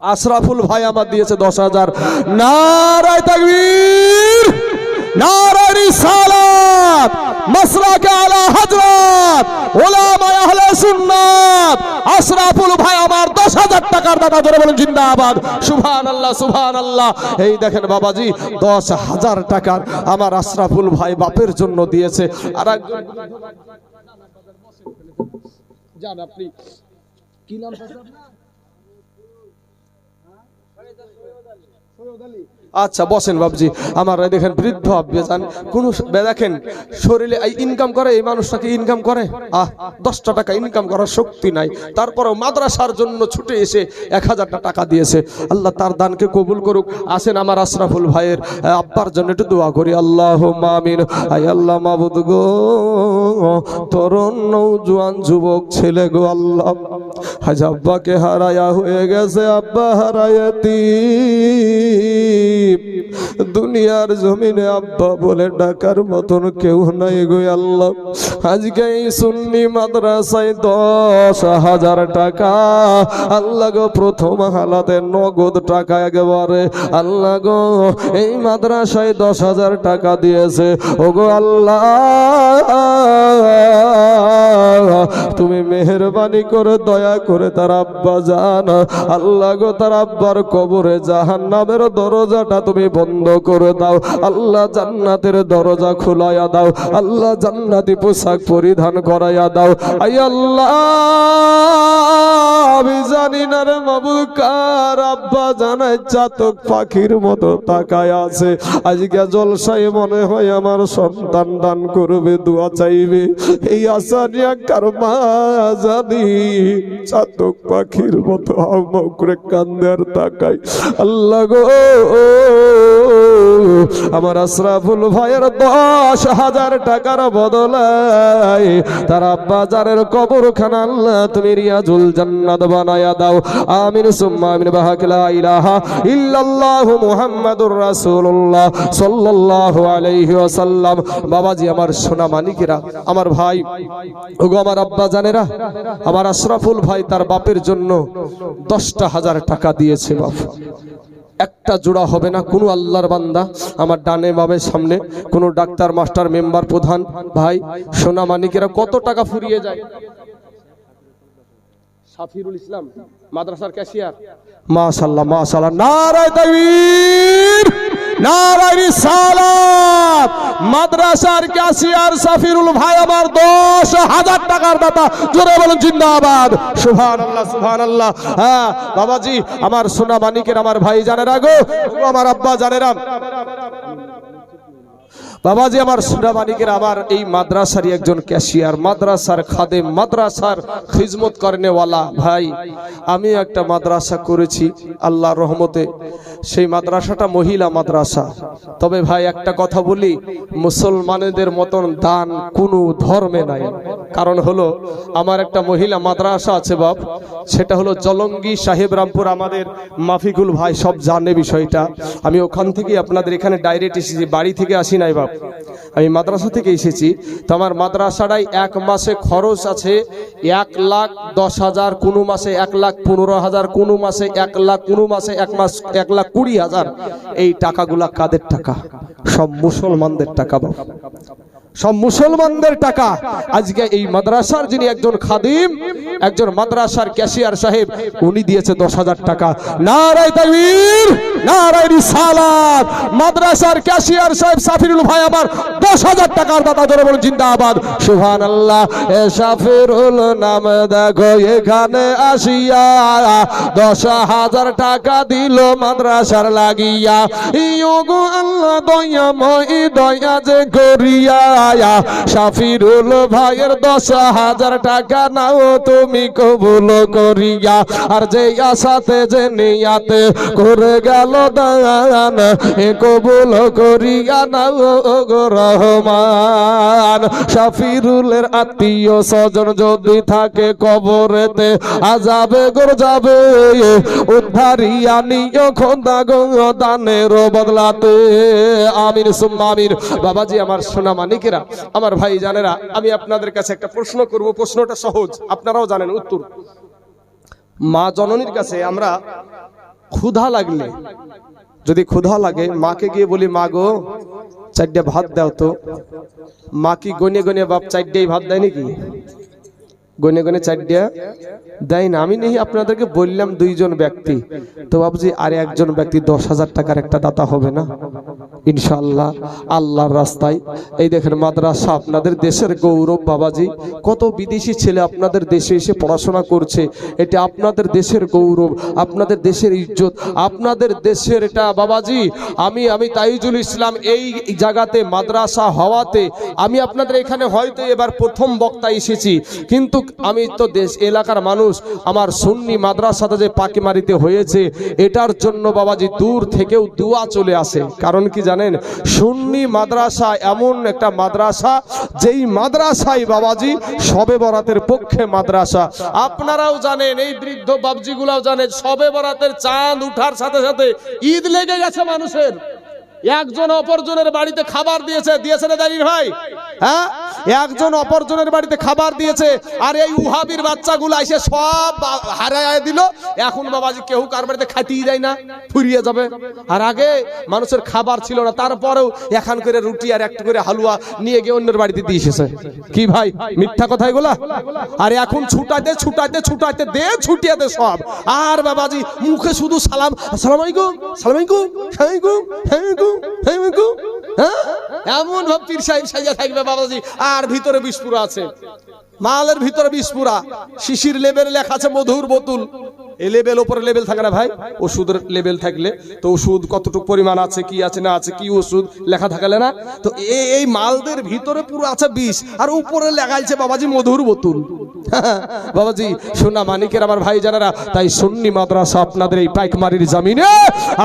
A: আশরাফুল ভাই আমার দিয়েছে 10,000। নারায়ে তাকবীর, নারায়ে রিসালাত, মাসলাকে আলা হযরত উলামায়ে আহলে সুন্নাত আশরাফুল ভাই আমার 10,000 টাকার দাতা, ধরে বলেন জিন্দাবাদ। সুবহানাল্লাহ, সুবহানাল্লাহ। এই দেখেন বাবাজি 10,000 টাকার আমার আশরাফুল ভাই বাপের জন্য দিয়েছে। আর একজন জান, আপনি কি নাম? আচ্ছা বসেন বাবজি। আমার দেখেন বৃদ্ধ আব্বাজান, কোন দেখেন শরীরে ইনকাম করে, এই মানুষটাকে ইনকাম করে 10টা টাকা ইনকাম করার শক্তি নাই, তারপরেও মাদ্রাসার জন্য ছুটে এসে 1000টা টাকা দিয়েছে। আল্লাহ তার দানকে কবুল করুক। আসেন আমার আশরাফুল ভাইয়ের আব্বার জন্য একটু দোয়া করি। আল্লাহুম্মা আমিন। আয় আল্লাহ মাবুদ গো, তরুণ নওজোয়ান যুবক ছেলে গো আল্লাহ, আজ আব্বাকে হারায়া হয়ে গেছে, আব্বা হারায়াতি দুনিয়ার জমিনে আব্বা বলে ডাকার মতন কেউ নাই গো আল্লাহ। আজকে এই সুন্নি মাদ্রাসায় 10,000 টাকা আল্লাহ গো প্রথম হালাতে নগদ টাকা একেবারে আল্লাহ গো এই মাদ্রাসায় 10,000 টাকা দিয়েছে। ওগো আল্লাহ তুমি মেহেরবানি করে দয়া করে তার আব্বা জান আল্লাহ গো তার আব্বার কবরে জাহান্নামের দরজাটা তুমি বন্ধ করে দাও আল্লাহ, জান্নাতের দরজা খোলাইয়া দাও আল্লাহ, জান্নাতি পোশাক পরিধান করাইয়া দাও। আই আল্লাহ আমি জানি না রে মাবুদ কার আব্বা জানাই চাতক পাখির মতো তাকায় আছে। আজকে জলসায় মনে হয় আমার সন্তান দান করবে, দোয়া চাইবে, এই আশা নিয়ে কার মা জানি চাতক পাখির মতো হাউমাউ করে কান্দে আর তাকাই। আল্লাহ গো আমার আশরাফুল ভাইয়ের 10,000 টাকার বদলায় তার আব্বা জানের কবরখানা আল্লাহ তুমি রিয়াজুল জান্নাত বানায়া দাও। আমিন সুম্মা আমিন। বাহাক লা ইলাহা ইল্লাল্লাহু মুহাম্মাদুর রাসূলুল্লাহ সাল্লাল্লাহু আলাইহি ওয়াসাল্লাম। বাবাজি আমার সোনা মানিকেরা, আমার ভাই, ওগো আমার আব্বা জানেরা, আমার আশরাফুল ভাই তার বাপের জন্য 10,000 টাকা দিয়েছে। বাপ একটা জোড়া হবে না, কোনো আল্লাহর বান্দা আমার ডানে বামের সামনে কোনো ডাক্তার মাস্টার মেম্বার প্রধান ভাই সোনা মানিকেরা কত টাকা ফুরিয়ে যায়। সাফিরুল ইসলাম মাদ্রাসার ক্যাশিয়ার, মাশাআল্লাহ মাশাআল্লাহ, নারায়ে তাকবীর নারায়ে রিসালাত। মাদ্রাসার ক্যাশিয়ার সাফিরুল ভাই আমার 10,000 টাকার দাতা, জোরে বলুন জিন্দাবাদ, সুবহানাল্লাহ সুবহানাল্লাহ। হ্যাঁ বাবাজি আমার সোনা মানিকের আমার ভাই জানেরা গো, আমার আব্বা জানেরা, বাবাজি আমার সোনা মানিকের আমার এই মাদ্রাসারই একজন ক্যাশিয়ার, মাদ্রাসার খাদেম, মাদ্রাসার খিদমত করনেওয়ালা ভাই। আমি একটা মাদ্রাসা করেছি আল্লাহর রহমতে, সেই মাদ্রাসাটা মহিলা মাদ্রাসা। তবে ভাই একটা কথা বলি, মুসলমানদের মতন দান কোনো ধর্মে নাই। কারণ হলো আমার একটা মহিলা মাদ্রাসা আছে বাপ, সেটা হলো জলঙ্গি সাহেব রামপুর। আমাদের মাফিকুল ভাই সব জানে বিষয়টা, আমি ওখান থেকে আপনাদের এখানে ডাইরেক্ট এসেছি, বাড়ি থেকে আসি নাই বাপ, আমি মাদ্রাসা থেকে এসেছি। তো আমার মাদ্রাসাটাই এক মাসে খরচ আছে 1,10,000, কোনো মাসে 1,15,000, কোনো মাসে 1 লাখ, কোনো মাসে 1,20,000। এই টাকাগুলা কাদের টাকা? সব মুসলমানদের টাকা বাবা, সব মুসলমানদের টাকা। আজকে এই মাদ্রাসার যিনি একজন খাদিম, একজন মাদ্রাসার ক্যাশিয়ার সাহেব, উনি দিয়েছে 10,000 টাকা। নারায়ে তাকবীর নারায়ে রিসালাত। মাদ্রাসার ক্যাশিয়ার সাহেব সাফিরুল ভাই আমার 10,000 টাকার দাতা, জোরে বলুন জিন্দাবাদ, সুবহানাল্লাহ। এ সাফিরুল নাম দেখো এখানে আসিয়া 10,000 টাকা দিল মাদ্রাসার লাগিয়া। ইয়োগো আল্লাহ দয়াময় দয়া যে করিয়া সাফিরুল ভাইয়ের 10,000 টাকা নাও তুমি কবুল করিয়া। আর যে আশাতে যে নিয়াতে করে গেল দান, এ কবুল করিয়া নাও গো রহমান। সাফিরুলের আত্মীয় স্বজন যদি থাকে কবরেতে, আযাবে গর যাবে উদ্ধারিয়া নিও খোদা গো দানের বদলাতে। আমিন সুম্মা আমিন। বাবাজি আমার সোনা মানিকেরা, আমার ভাই জানেরা, আমি আপনাদের কাছে একটা প্রশ্ন করব, প্রশ্নটা সহজ, আপনারাও জানেন উত্তর। মা জননীর কাছে আমরা ক্ষুধা লাগলে, যদি ক্ষুধা লাগে মাকে গিয়ে বলি মা গো 4টা ভাত দাও তো, মা কি গনে গনে বাপ 4টাই ভাত দেয় নাকি? গনে গনে 4টা দেয় না। আমি নেই আপনাদেরকে বললাম 2 জন ব্যক্তি, তো বাবুজি আর একজন ব্যক্তি 10,000 টাকার একটা দাতা হবে না ইনশাআল্লাহ আল্লাহর রাস্তায়। এই দেখেন মাদ্রাসা আপনাদের দেশের গৌরব বাবাজি, কত বিদেশি ছেলে আপনাদের দেশে এসে পড়াশোনা করছে, এটা আপনাদের দেশের গৌরব, আপনাদের দেশের ইজ্জত, আপনাদের দেশের এটা বাবাজি। আমি তাইজুল ইসলাম এই জায়গাতে মাদ্রাসা হওয়াতে আমি আপনাদের এখানে হয়তো এবার প্রথম বক্তা এসেছি, কিন্তু আমি তো দেশ এলাকার মানুষ, আমার সুন্নি মাদ্রাসাতে যে পাকিমারিতে হয়েছে এটার জন্য বাবাজি দূর থেকেও দোয়া চলে আসে। কারণ কি জানেন, সুন্নি মাদ্রাসা এমন একটা মাদ্রাসা, যেই মাদ্রাসায় বাবাজি শবে বরাতের পক্ষে মাদ্রাসা। আপনারাও জানেন, এই বৃদ্ধ বাবজিগুলাও জানেন, শবে বরাতের চাঁদ উঠার সাথে সাথে ঈদ লেগে গেছে মানুষের। একজন অপরজনের বাড়িতে খাবার দিয়েছে না জানির ভাই? হ্যাঁ, একজন অপরজনের বাড়িতে খাবার দিয়েছে, আর এই উহাবির বাচ্চাগুলো এসে সব হারায় দিল। এখন বাবাজি কেউ কার বাড়িতে খাইতেই যায় না, ফুরিয়ে যাবে। আর আগে মানুষের খাবার ছিল না, তারপরেও এখন করে রুটি আর একটু করে হালুয়া নিয়ে গিয়ে অন্যের বাড়িতে দিয়ে এসেছে। কি ভাই, মিথ্যা কথা এগুলা? আর এখন ছুটাইতে ছুটাইতে ছুটাইতে দে, ছুটিয়ে দে সব। আর বাবাজি মুখে শুধু সালাম, আসসালামু আলাইকুম, সালাম আলাইকুম, সালামালাইকুম, সালামালাইকুম, সালামালাইকুম। হ্যাঁ, এমন ভাব পীর সাহেব সাইয়া থাকবে বাবাজি, আর ভিতরে বিস্ফোরা আছে, মালের ভিতরে বিস্ফোরা। শিশির লেবেল লেখা আছে মধুর বোতল। এই লেবেল উপরে লেবেল থাকে না ভাই, ওষুধের লেবেল থাকলে তো ওষুধ কতটুকু পরিমাণ আছে, কি আছে না আছে, কি ওষুধ লেখা থাকলে না, তো এই মালদের ভিতরে পুরো আছে বিষ, আর উপরে লেখাইছে বাবাজি মধুর বোতল। বাবাজি সোনা মানিকের আমার ভাই জানারা, তাই সুন্নি মাদ্রাসা আপনাদের এই পাইকমারির জমিনে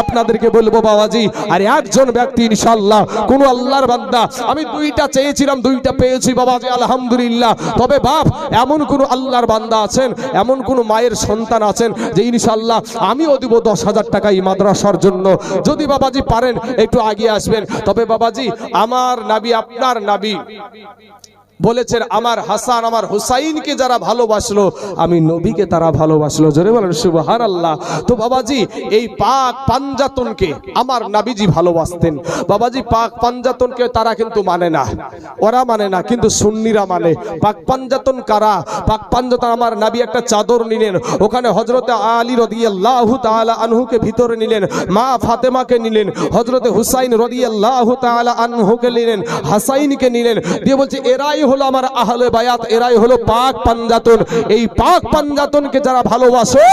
A: আপনাদেরকে বলবো বাবাজি, আর একজন ব্যক্তি ইনশাআল্লাহ কোন আল্লাহর বান্দা, আমি দুইটা চেয়েছিলাম, দুইটা পেয়েছি বাবাজি আলহামদুলিল্লাহ। তবে বাপ, এমন কোন আল্লাহর বান্দা আছেন, এমন কোন মায়ের সন্তান আছেন যে ইনশাআল্লাহ আমিও দিব 10,000 টাকা এই মাদ্রাসার জন্য। যদি বাবাজি পারেন একটু আগিয়ে আসবেন। তবে বাবাজি আমার নবী, আপনার নবী বলেছেন, আমার হাসান আমার হুসাইনকে যারা ভালোবাসলো আমি নবীকে তারা ভালোবাসলো। জোরে বলেন সুবহানাল্লাহ। তো বাবাজি এই পাক পাঞ্জাতনকে আমার নবীজি ভালোবাসতেন। বাবাজি পাক পাঞ্জাতনকে তারা কিন্তু মানে না, ওরা মানে না, কিন্তু সুন্নিরা মানে। পাক পাঞ্জাতন কারা? পাক পাঞ্জাতন আমার নবী একটা চাদর নিলেন, ওখানে হযরতে আলী রাদিয়াল্লাহু তাআলা আনহুকে ভিতরে নিলেন, মা ফাতেমাকে নিলেন, হযরতে হুসাইন রাদিয়াল্লাহু তাআলা আনহুকে নিলেন, হাসাইনকে নিলেন, দিয়ে বলছে এরাই হলো আমার আহলে বায়াত, এরাই হলো পাক পাঞ্জাতন। এই পাক পাঞ্জাতনকে যারা ভালোবাসে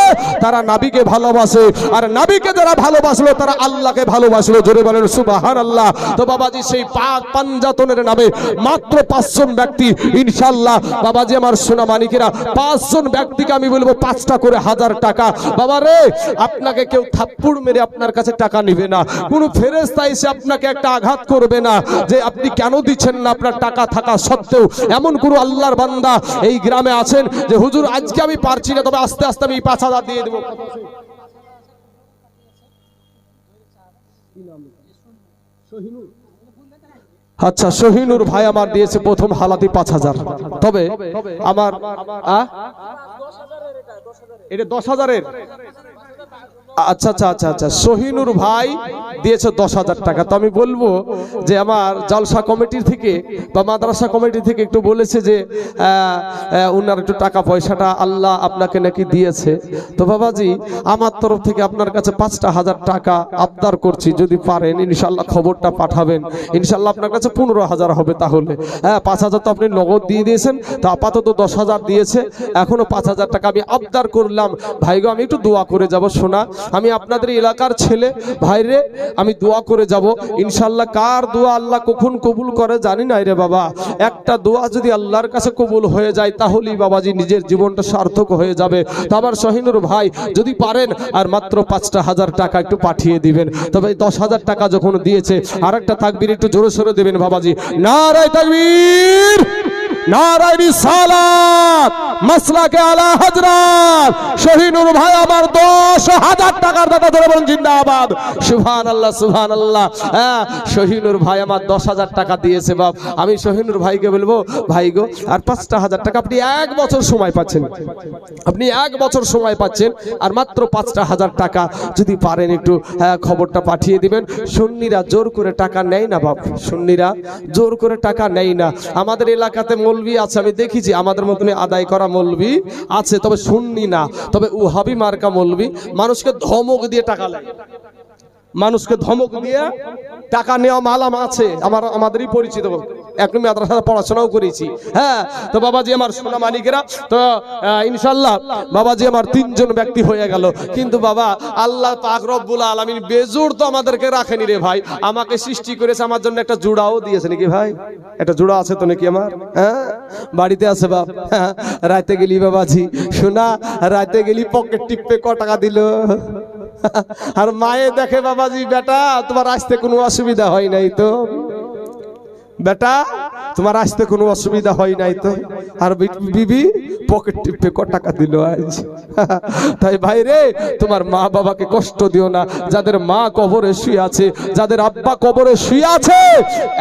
A: তারা নবীকে ভালোবাসে, আর নবীকে যারা ভালোবাসলো তারা আল্লাহকে ভালোবাসলো। জোরে বলেন সুবহানাল্লাহ। তো বাবাজি সেই পাক পাঞ্জাতনের নামে মাত্র 5 জন ব্যক্তি ইনশাআল্লাহ বাবাজি আমার সোনা মানিকেরা, 5 জন ব্যক্তিকে আমি বলবো 5টা করে 1000 টাকা। বাবা রে, আপনাকে কেউ থাপ্পড় মেরে আপনার কাছে টাকা নেবে না, কোনো ফেরেশতা এসে আপনাকে একটা আঘাত করবে না যে আপনি কেন দিচ্ছেন না আপনার টাকা থাকা সত্ত্বেও। এমন কোন আল্লাহর বান্দা এই গ্রামে আছেন যে হুজুর আজকে আমি পারছি না, তবে আস্তে আস্তে আমি 5,000 দিয়ে দেবো? আচ্ছা, শহীনুর ভাই আমার দিয়েছে প্রথম হালাতি 5,000। তবে আমার এটা 10,000-এর। আচ্ছা আচ্ছা আচ্ছা আচ্ছা, শহীনুর ভাই দিয়েছে 10,000 টাকা। তো আমি বলবো যে আমার জলসা কমিটির থেকে বা মাদ্রাসা কমিটি থেকে একটু বলেছে যে উনার একটু টাকা পয়সাটা আল্লাহ আপনাকে নাকি দিয়েছে। তো বাবাজি আমার তরফ থেকে আপনার কাছে 5,000 টাকা আবদার করছি, যদি পারেন ইনশাআল্লাহ খবরটা পাঠাবেন। ইনশাআল্লাহ আপনার কাছে 15,000 হবে। তাহলে হ্যাঁ, 5,000 তো আপনি নগদ দিয়ে দিয়েছেন, তো আপাতত 10,000 দিয়েছে, এখনো 5,000 টাকা আমি আবদার করলাম। ভাইগো আমি একটু দোয়া করে যাব, শোনা আমি আপনাদের এলাকার ছেলে ভাইরে, আমি দোয়া করে যাব ইনশাআল্লাহ। কার দোয়া আল্লাহ কখন কবুল করে জানি না রে বাবা। একটা দোয়া যদি আল্লাহর কাছে কবুল হয়ে যায় তাহলেই বাবাজি নিজের জীবনটা সার্থক হয়ে যাবে। তো আমার শহীনুর ভাই যদি পারেন আর মাত্র 5,000 টাকা একটু পাঠিয়ে দিবেন। তবে 10,000 টাকা যখন দিয়েছে আর একটা তাকবীর একটু জোরে সোরে দেবেন বাবাজি। নারায়ে তাকবীর, নারায়ে রিসালাত, মাসলাকে আলা হযরত শহীনুর ভাই আমার 10,000 টাকার দাতা, ধরে বলেন জিন্দাবাদ, সুবহানাল্লাহ সুবহানাল্লাহ। হ্যাঁ, শহীনুর ভাই আমার 10,000 টাকা দিয়েছে বাপ। আমি শহীনুর ভাইকে বলবো, ভাই গো আর 5,000 টাকা, আপনি 1 বছর সময় পাচ্ছেন, আপনি 1 বছর সময় পাচ্ছেন, আর মাত্র 5,000 টাকা যদি পারেন একটু খবরটা পাঠিয়ে দিবেন। সুন্নিরা জোর করে টাকা নেয় না বাপ, সুন্নিরা জোর করে টাকা নেয় না। আমাদের এলাকাতে মৌলবি আছে, আমি দেখেছি আমাদের মতন আদায় করা মৌলবি আছে, তবে সুন্নি না। তবে ওহাবি মার্কা মৌলবি মানুষকে ধমক দিয়ে টাকা নেয়, মানুষকে ধমক দিয়ে টাকা নেওয়া মালাম আছে, আমাদেরই পরিচিত, একদম মাদ্রাসায় পড়াশোনাও করেছি। হ্যাঁ, তো বাবাজি আমার সোনা মালিকেরা, তো ইনশাআল্লাহ বাবাজি আমার 3 জন ব্যক্তি হয়ে গেল। কিন্তু বাবা আল্লাহ পাক রব্বুল আলামিন বেজোড় তো আমাদেরকে রাখেনি রে ভাই, আমাকে সৃষ্টি করেছে, আমার জন্য একটা জোড়াও দিয়েছে নাকি ভাই? একটা জোড়া আছে তো নাকি আমার? হ্যাঁ, বাড়িতে আছে বাপ। হ্যাঁ, রাতে গেলি বাবাজি শোনা, রাতে গেলি পকেট টিপে ক টাকা দিল, আর মায়ে দেখে বাবাজি বেটা তোমার আসতে কোনো অসুবিধা হয় নাই তো, বেটা তোমার আসতে কোনো অসুবিধা হয় নাই তো, আর বিবি পকেট টিপে ক টাকা দিল আজ। তাই ভাই রে, তোমার মা বাবাকে কষ্ট দিও না। যাদের মা কবরে শুয়ে আছে, যাদের আব্বা কবরে শুয়ে আছে,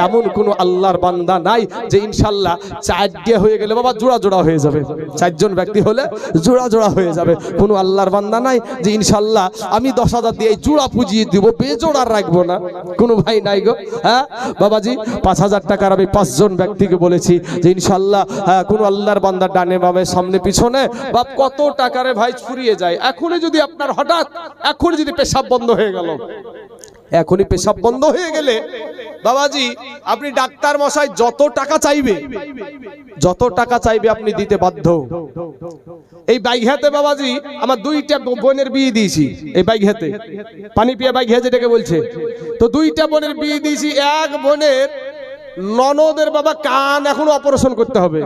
A: এমন কোন আল্লাহর বান্দা নাই যে ইনশাআল্লাহ চারটে হয়ে গেলে বাবা জোড়া জোড়া হয়ে যাবে। চারজন ব্যক্তি হলে জোড়া জোড়া হয়ে যাবে। কোন আল্লাহর বান্দা নাই যে ইনশাআল্লাহ আমি 10,000 দিয়ে জোড়া পুজিয়ে দিব, বেজোড়া রাখবো না। কোন ভাই নাই গো। হ্যাঁ বাবাজি, 5,000 টাকার আমি 5 জন ব্যক্তিকে বলেছি যে ইনশাআল্লাহ কোন আল্লাহর বান্দা ডানে বামে সামনে পিছনে বাপ কত টাকারে ভাই ফুরিয়ে যায়। এখনই যদি আপনার হঠাৎ এখনই যদি পেশাব বন্ধ হয়ে গেল, এখনই পেশাব বন্ধ হয়ে গেলে বাবাজি আপনি ডাক্তার মশাই যত টাকা চাইবে আপনি দিতে বাধ্য। এই বাইঘাতে বাবাজি আমার 2টা বোনের বিয়ে দিয়েছি, এই বাইঘাতে পানি পিয়া বাইঘা যেটাকে বলছে, তো 2টা বোনের বিয়ে দিয়েছি। এক বোনের ননদের বাবা কান এখন অপারেশন করতে হবে,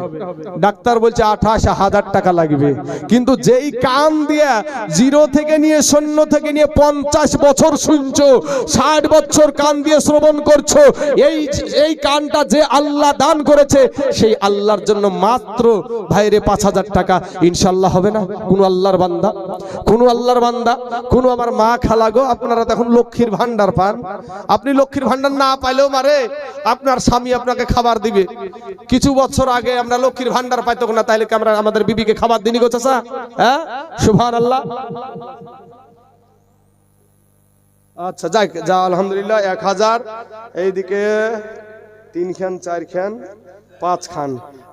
A: ডাক্তার বলছে 28,000 টাকা লাগবে। কিন্তু যেই কান দিয়া 0 থেকে নিয়ে 0 থেকে নিয়ে 50 বছর শুনছো, 60 বছর কান দিয়ে শ্রবণ করছো, এই কানটা যে আল্লাহ দান করেছে সেই আল্লাহর জন্য মাত্র ভাইরে 5,000 টাকা ইনশাআল্লাহ হবে না? কোন আল্লাহর বান্দা, কোন আল্লাহর বান্দা, কোন আমার মা খালা গো, আপনারা তখন লক্ষ্মীর ভান্ডার পান। আপনি লক্ষ্মীর ভান্ডার না পাইলেও মারে আপনার স্বামী আপনাকে খাবার দিবে। কিছু বছর আগে আমরা লক্ষ্মীর ভান্ডার পাইতো না, তাইলে কি আমরা আমাদের বিবিকে খাবার দিনি গো চাচা? হ্যাঁ, সুবহানাল্লাহ। আচ্ছা যাই যা, আলহামদুলিল্লাহ 1,000, এইদিকে 3 খান 4 খান 5 খান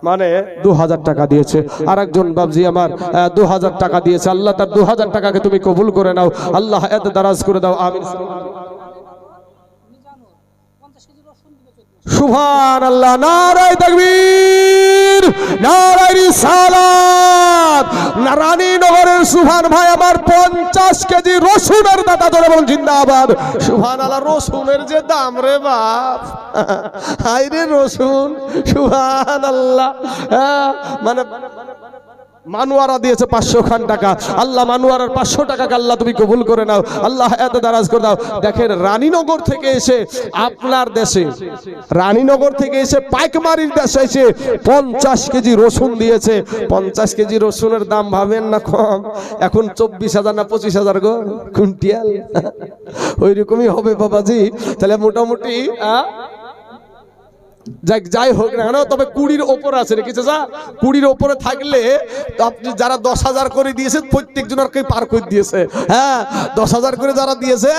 A: মানে 2,000 টাকা দিয়েছে। আর একজন বাবজি আমার 2,000 টাকা দিয়েছে। আল্লাহ তার 2,000 টাকাকে তুমি কবুল করে নাও, আল্লাহ এত দারাজ করে দাও, আমিন। সুবহানাল্লাহ, নারায়ে তাকবীর, নারায়ে রিসালাত। রানীনগরের সুবহান ভাই আমার 50 কেজি রসুনের দাতা ধরে বলুন জিন্দাবাদ। সুবহানাল্লাহ, রসুনের যে দাম রে বাপ, হায় রে রসুন, সুবহানাল্লাহ। মানে মানুয়ারা দিয়েছে 500 খান টাকা। আল্লাহ মানুয়ারার 500 টাকাকে আল্লাহ তুমি কবুল করে নাও, আল্লাহ এত দারাজ করে দাও। দেখেন রানীনগর থেকে এসে আপনার দেশে, রানীনগর থেকে এসে পাইকমারির দেশে এসে 50 কেজি রসুন দিয়েছে। 50 কেজি রসুনের দাম ভাবেন না কম, এখন 24,000 না 25,000 গো কুইন্টাল, ওই রকমই হবে বাবাজি। তাহলে মোটামুটি যাই হোক না কেন, তবে 20-র ওপর আছে নাকি চাচা? 20-র ওপরে থাকলে আপনি যারা 10,000 করে দিয়েছে প্রত্যেক জনকে পার করে দিয়েছে। হ্যাঁ, 10,000 করে যারা দিয়েছে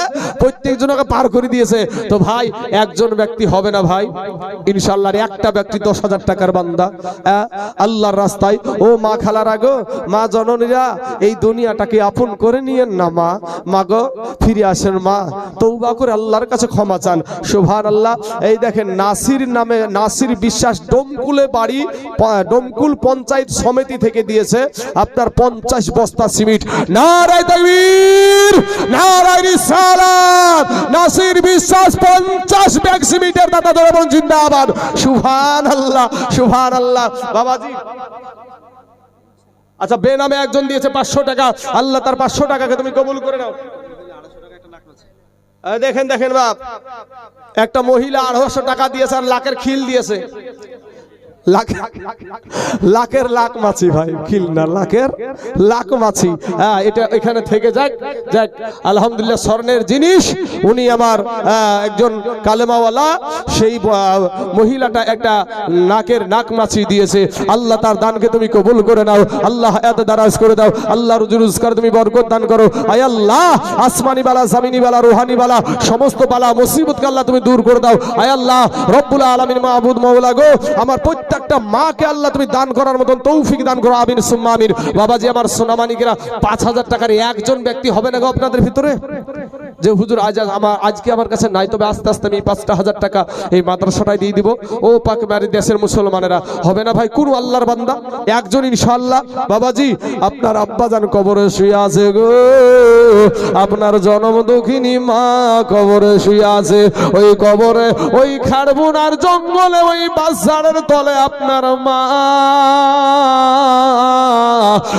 A: প্রত্যেক জনকে পার করে দিয়েছে। তো ভাই একজন ব্যক্তি হবে না ভাই ইনশাআল্লাহ, একটা ব্যক্তি 10,000 টাকার বান্দা আল্লাহর রাস্তায়। ও মা খালারা গো, মা জননীরা, এই দুনিয়াটাকে আপন করে নিয়েন না মা, মা গো ফিরে আসেন মা, তওবা করে আল্লাহর কাছে ক্ষমা চান। সুবহানাল্লাহ। এই দেখেন নাসির নামে, নাসির বিশ্বাস ডোমকুলে বাড়ি, ডোমকুল পঞ্চায়েত সমিতি থেকে দিয়েছে আপনার 50 বস্তা সিমেন্ট। নারায়ে তাকবীর, নারায়ে রিসালাত। নাসির বিশ্বাস 50 ব্যাগ সিমেন্টের দাতা ধরে বলুন জিন্দাবাদ। সুবহানাল্লাহ, সুবহানাল্লাহ। বাবাজি আচ্ছা, বেনামে একজন দিয়েছে 500 টাকা, আল্লাহ তার 500 টাকাকে তুমি কবুল করে নাও। দেখেন দেখেন বাপ, একটা মহিলা 250 টাকা দিয়েছে আর লাখের খিল দিয়েছে। লাখের লাখ মাছি ভাই, খিল না, লাখের লাখ মাছি। হ্যাঁ, এটা এখানে থেকে যাক যাক, আলহামদুলিল্লাহ স্বর্ণের জিনিস। উনি আমার একজন কালেমাওয়ালা, সেই মহিলাটা একটা নাকের নাক মাছি দিয়েছে। আল্লাহ তার দানকে তুমি কবুল করে নাও, আল্লাহ এত দারাজ করে দাও, আল্লাহ রুজি রোজগার তুমি বরকত দান করো। আয় আল্লাহ, আসমানি বালা, জামিনি বালা, রুহানি বালা, সমস্ত বালা মুসিবতকে আল্লাহ তুমি দূর করে দাও। আয় আল্লাহ রব্বুল আলামিন, মাহবুদ মাওলা গো, আমার প্রত্যেকটা মাকে আল্লাহ তুমি দান করার মতন তৌফিক দান করো, আমিন সুম্মা আমিন। বাবাজি আমার সোনামানিকেরা, 5,000 টাকার একজন ব্যক্তি হবে না গো আপনাদের ভিতরে যে হুজুর আজকে আমার কাছে নাই, তবে আস্তে আস্তে আমি 5,000 টাকা এই মাদ্রাসাটায় দিয়ে দিব। ও পাকমারি দেশের মুসলমানেরা, হবে না ভাই কোন আল্লাহর বান্দা একজন ইনশাআল্লাহ। বাবাজি আপনার আব্বাজান কবরে শুয়ে আছে গো, আপনার জনম দুঃখিনী মা কবরে শুয়ে আছে। ওই কবরে, ওই খাড়বুনার জঙ্গলে, ওই বাসারের তলে আপনার মা,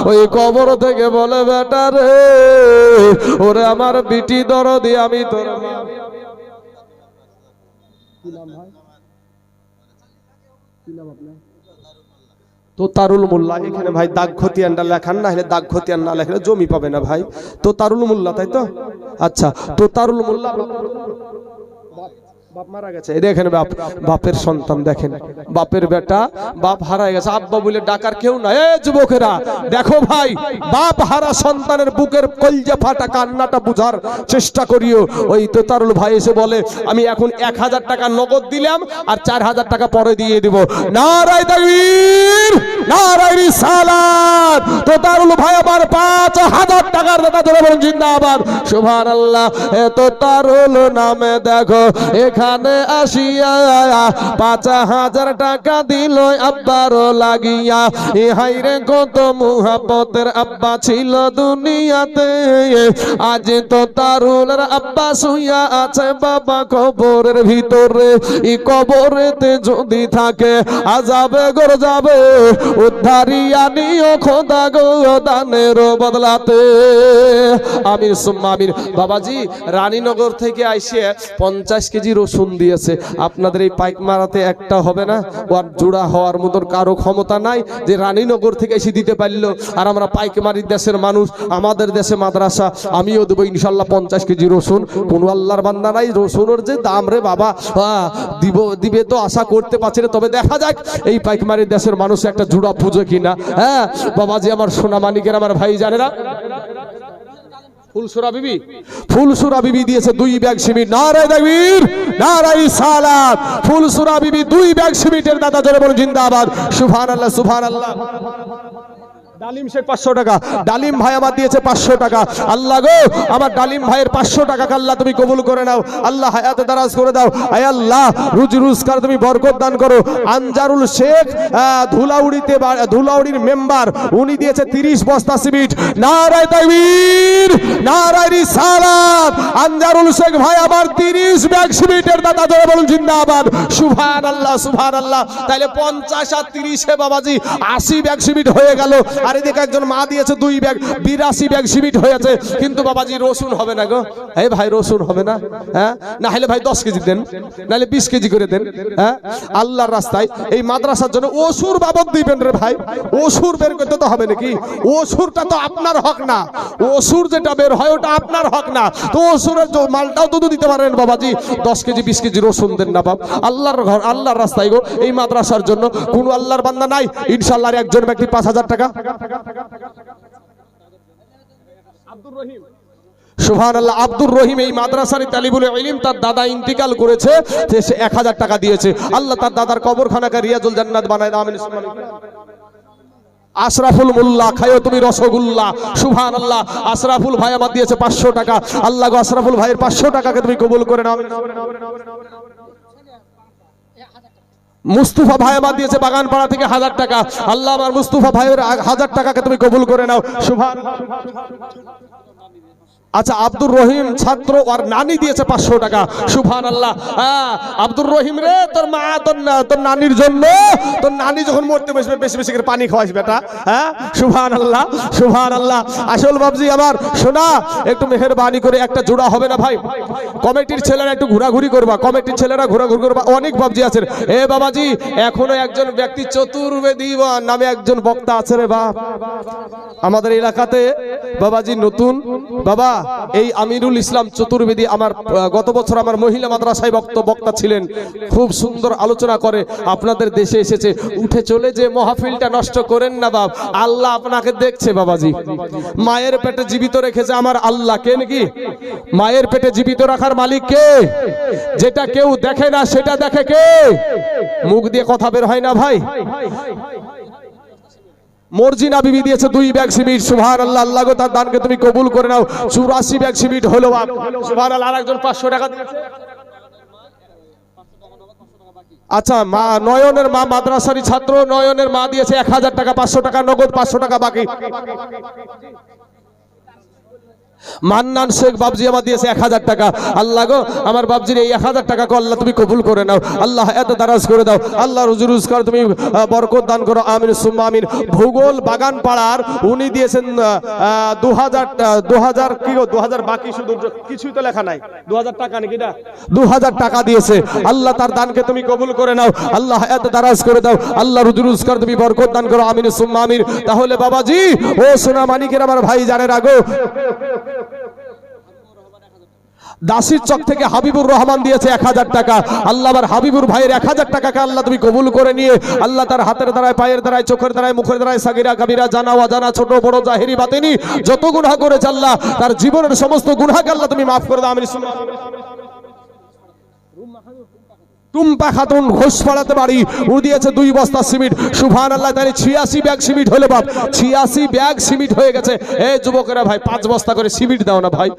A: ওই কবর থেকে বলে বেটা রে, ওরে আমার বিটি দরদি, আমি তোর মা। কি নাম ভাই, কি নাম আপনার? তোতারুল মোল্লা, এখানে ভাই দাগ খতিয়ানটা লেখান, না হলে দাগ খতিয়ান না লেখলে জমি পাবে না ভাই। তোতারুল মোল্লা, তাই তো? আচ্ছা, তোতারুল মোল্লা বাপ মারা গেছে, দেখেন বাপ, বাপের সন্তান, দেখেন বাপের বেটা, বাপ হারায় গেছে, আব্বা বলে ডাকার কেউ না। এ যুবকেরা দেখো ভাই, বাপ হারা সন্তানের বুকের কলজা ফাটা কান্নাটা বুঝার চেষ্টা করিও। ওই তোতারুল ভাই এসে বলে আমি এখন 1000 টাকা নগদ দিলাম আর 4000 টাকা পরে দিয়ে দিব। নারায়ে তাকবীর, নারায়ে রিসালাত। তোতারুল ভাই আবার 5000 টাকার দাতা ধরে বলেন জিন্দাবাদ, সুবহানাল্লাহ। এ তোতারুল নামে দেখো এখানে আসিয়া 5000 টাকা দিল আব্বারও লাগিয়া। এ হাইরে কত মুহাব্বতের আব্বা ছিল দুনিয়াতে, আজ তো তারুলের আব্বা শুইয়া আছে বাবা কবরের ভিতরে। এই কবরেতে যদি থাকে আযাবে গরযাবে, উদ্ধারিয়া নিও খোদা গো দানের বদলাতে। আমির সুম্মা আমির। বাবাজি রানীনগর থেকে আইসে 50 কেজি রসুন দিয়েছে। আপনাদের এই পাইক মারাতে একটা হবে না? ওর জোড়া হওয়ার মতন কারো ক্ষমতা নাই যে রানীনগর থেকে এসে দিতে পারলো। আর আমরা পাইকমারির দেশের মানুষ, আমাদের দেশে মাদ্রাসা, আমিও দেবো ইনশাল্লাহ 50 কেজি রসুন। কোন আল্লাহর বান্দা নাই, রসুনের যে দাম রে বাবা, দিবে তো আশা করতে পারছি না। তবে দেখা যাক এই পাইকমারির দেশের মানুষ একটা জোড়া পুজো কিনা। হ্যাঁ বাবাজি, আমার সোনা মানিকের আমার ভাই জানেরা, ফুলসুরা বিবি দিয়েছে 2 ব্যাগ সিমেন্ট। নারায়ে তাকবীর, নারায়ে রিসালাত। ফুলসুরা বিবি 2 ব্যাগ সিমেন্টের দাতা জোরে বলুন জিন্দাবাদ, সুবহানাল্লাহ, সুবহানাল্লাহ। ডালিম শেখ 500 টাকা, ডালিম ভাই আমার দিয়েছে 500 টাকা। আল্লাহ গো, আমার ডালিম ভাইয়ের 500 টাকা আল্লাহ তুমি কবুল করে নাও। আল্লাহ হায়াতে দারাজ করে দাও। আয় আল্লাহ রুজি রোজগার তুমি বরকত দান করো। আনজারুল শেখ ধুলাউড়ির মেম্বার, উনি দিয়েছে 30 বস্তা সিমেন্ট। নারায়ে তাকবীর, নারায়ে রিসালাত। আনজারুল শেখ ভাই আমার 30 ব্যাগ সিমেন্টের দাতা জোরে বলুন জিন্দাবাদ, সুবহানাল্লাহ, সুবহানাল্লাহ। তাহলে 50 আর 30 এ বাবাজি 80 ব্যাগ সিমেন্ট হয়ে গেল। আর এদিকে একজন মা দিয়েছে 2 ব্যাগ, 82 ব্যাগ সিমেন্ট হয়েছে। কিন্তু বাবাজি রসুন হবে না গো। এই ভাই রসুন হবে না? হ্যাঁ, না হলে ভাই 10 কেজি দেন, নাহলে 20 কেজি করে দেন। হ্যাঁ, আল্লাহর রাস্তায় এই মাদ্রাসার জন্য ওসুর বাবদ দিবেন রে ভাই। ওসুর বের করতে তো হবে নাকি? ওসুরটা তো আপনার হক না, ওসুর যেটা বের হয় ওটা আপনার হক না। তো ওসুরের মালটাও তো দিতে পারেন বাবাজি। 10 কেজি 20 কেজি রসুন দেন না বাপ, আল্লাহর ঘর, আল্লাহর রাস্তায় গো। এই মাদ্রাসার জন্য কোন আল্লাহর বান্দা নাই ইনশাআল্লাহ একজন ব্যক্তি 5000 টাকা। সুবহানাল্লাহ। আব্দুর রহিম এই মাদ্রাসার তালিবুল ইলম, তার দাদা ইন্তিকাল করেছে, সে 1000 টাকা দিয়েছে। আল্লাহ তার দাদার কবরখানাকে রিয়াজুল জান্নাত বানায় দাও, আমিন। আশরাফুল মোল্লা, খায়ো তুমি রসগোল্লা, সুবহানাল্লাহ। আশরাফুল ভাই আমার দিয়েছে 500 টাকা। আল্লাহ গো আশরাফুল ভাইয়ের 500 টাকাকে তুমি কবুল করে নাও। মুস্তাফা ভাই আমার দিয়েছে বাগানপাড়া থেকে 1000 টাকা। আল্লাহ আমার মুস্তাফা ভাইয়ের 1000 টাকাকে তুমি কবুল করে নাও, সুবহানাল্লাহ। আচ্ছা, আব্দুর রহিম ছাত্র আর নানি দিয়েছে 500 টাকা, সুবহানাল্লাহ। হ্যাঁ আব্দুর রহিম রে, তোর মা তোর নানির জন্য, তোর নানি যখন মরতে বসবে বেশি বেশি করে পানি খাওয়াইস বেটা। হ্যাঁ, সুবহানাল্লাহ, সুবহানাল্লাহ। আসল বাবজি আমার শোনা, একটু মেহেরবানি করে একটা জোড়া হবে না ভাই? কমিটির ছেলেরা একটু ঘোরাঘুরি করবা, কমিটির ছেলেরা ঘোরাঘুরি করবা। অনেক বাবজি আছেন। এ বাবাজি, এখনো একজন ব্যক্তি চতুর্বেদী নামে একজন বক্তা আছে রে বাপ আমাদের এলাকাতে বাবাজি, নতুন বাবা এই আমিরুল ইসলাম চতুর্বেদী। আমার গত বছর আমার মহিলা মাদ্রাসায় বক্তা ছিলেন, খুব সুন্দর আলোচনা করে। আপনাদের দেশে এসেছে, উঠে চলে যে মাহফিলটা নষ্ট করেন না বাপ, আল্লাহ আপনাকে দেখছে বাবাজি। মায়ের পেটে জীবিত রেখেছে আমার আল্লাহ। কে নাকি? মায়ের পেটে জীবিত রাখার মালিক কে? যেটা কেউ দেখে না সেটা দেখে কে? মুখ দিয়ে কথা বের হয় না ভাই। মর্জিনা বিবি দিয়েছে 2 ব্যাগ সিমেন্ট, সুবহানাল্লাহ। আল্লাহ গো তার দানকে তুমি কবুল করে নাও। 84 ব্যাগ সিমেন্ট হলো বাপ, সুবহানাল্লাহ। আরেকজন 500 টাকা দিয়েছে। আচ্ছা, মা নয়নের মা মাদ্রাসারই ছাত্র, নয়নের মা দিয়েছে 1000 টাকা, 500 টাকা নগদ, 500 টাকা বাকি। মান্নান শেখ বাবজি আমার দিয়েছে 1000 টাকা। আল্লাহ গো আমার বাবজির এই 1000 টাকা কো আল্লাহ তুমি কবুল করে নাও, আল্লাহ এত দারাজ করে দাও, আল্লাহ রুজি রোজগার তুমি বরকত দান করো, আমিন সুম্মা আমিন। ভূগোল বাগান পাড়ার উনি দিয়েছেন 2000 কি গো 2000 বাকি শুধু কিছুই তো লেখা নাই, 2000 টাকা নাকি না, 2000 টাকা দিয়েছে। আল্লাহ তার দানকে তুমি কবুল করে নাও, আল্লাহ এত দারাজ করে দাও, আল্লাহ রুজি রোজগার তুমি বরকত দান করো, আমিন সুম্মা আমিন। তাহলে বাবাজি ও সোনা মানিকের আমার ভাই জানে রাগো, দাসির চক থেকে হাবিবুর রহমান দিয়েছে 1000 টাকা। আল্লাহ আমার হাবিবুর ভাইয়ের 1000 টাকাকে আল্লাহ তুমি কবুল করে নিয়ে আল্লাহ তার হাতের দ্বারায়, পায়ের দ্বারায়, চোখের দ্বারায়, মুখের দ্বারায়, সাগিরা কাবিরা, জানা অজানা, ছোট বড়, জাহেরি বাতিনি যত গুনাহ করেছে আল্লাহ তার জীবনের সমস্ত গুনাহকে আল্লাহ তুমি মাফ করে দাও, আমিন। টুম্পা খাতুন ঘোষপাড়াতে বাড়ি, ও দিয়েছে 2 বস্তা সিমেন্ট। সুবহানাল্লাহ, তাহলে 86 ব্যাগ সিমেন্ট হলো বাপ, 86 ব্যাগ সিমেন্ট হয়ে গেছে। এই যুবকেরা ভাই 5 বস্তা করে সিমেন্ট দাও না ভাই।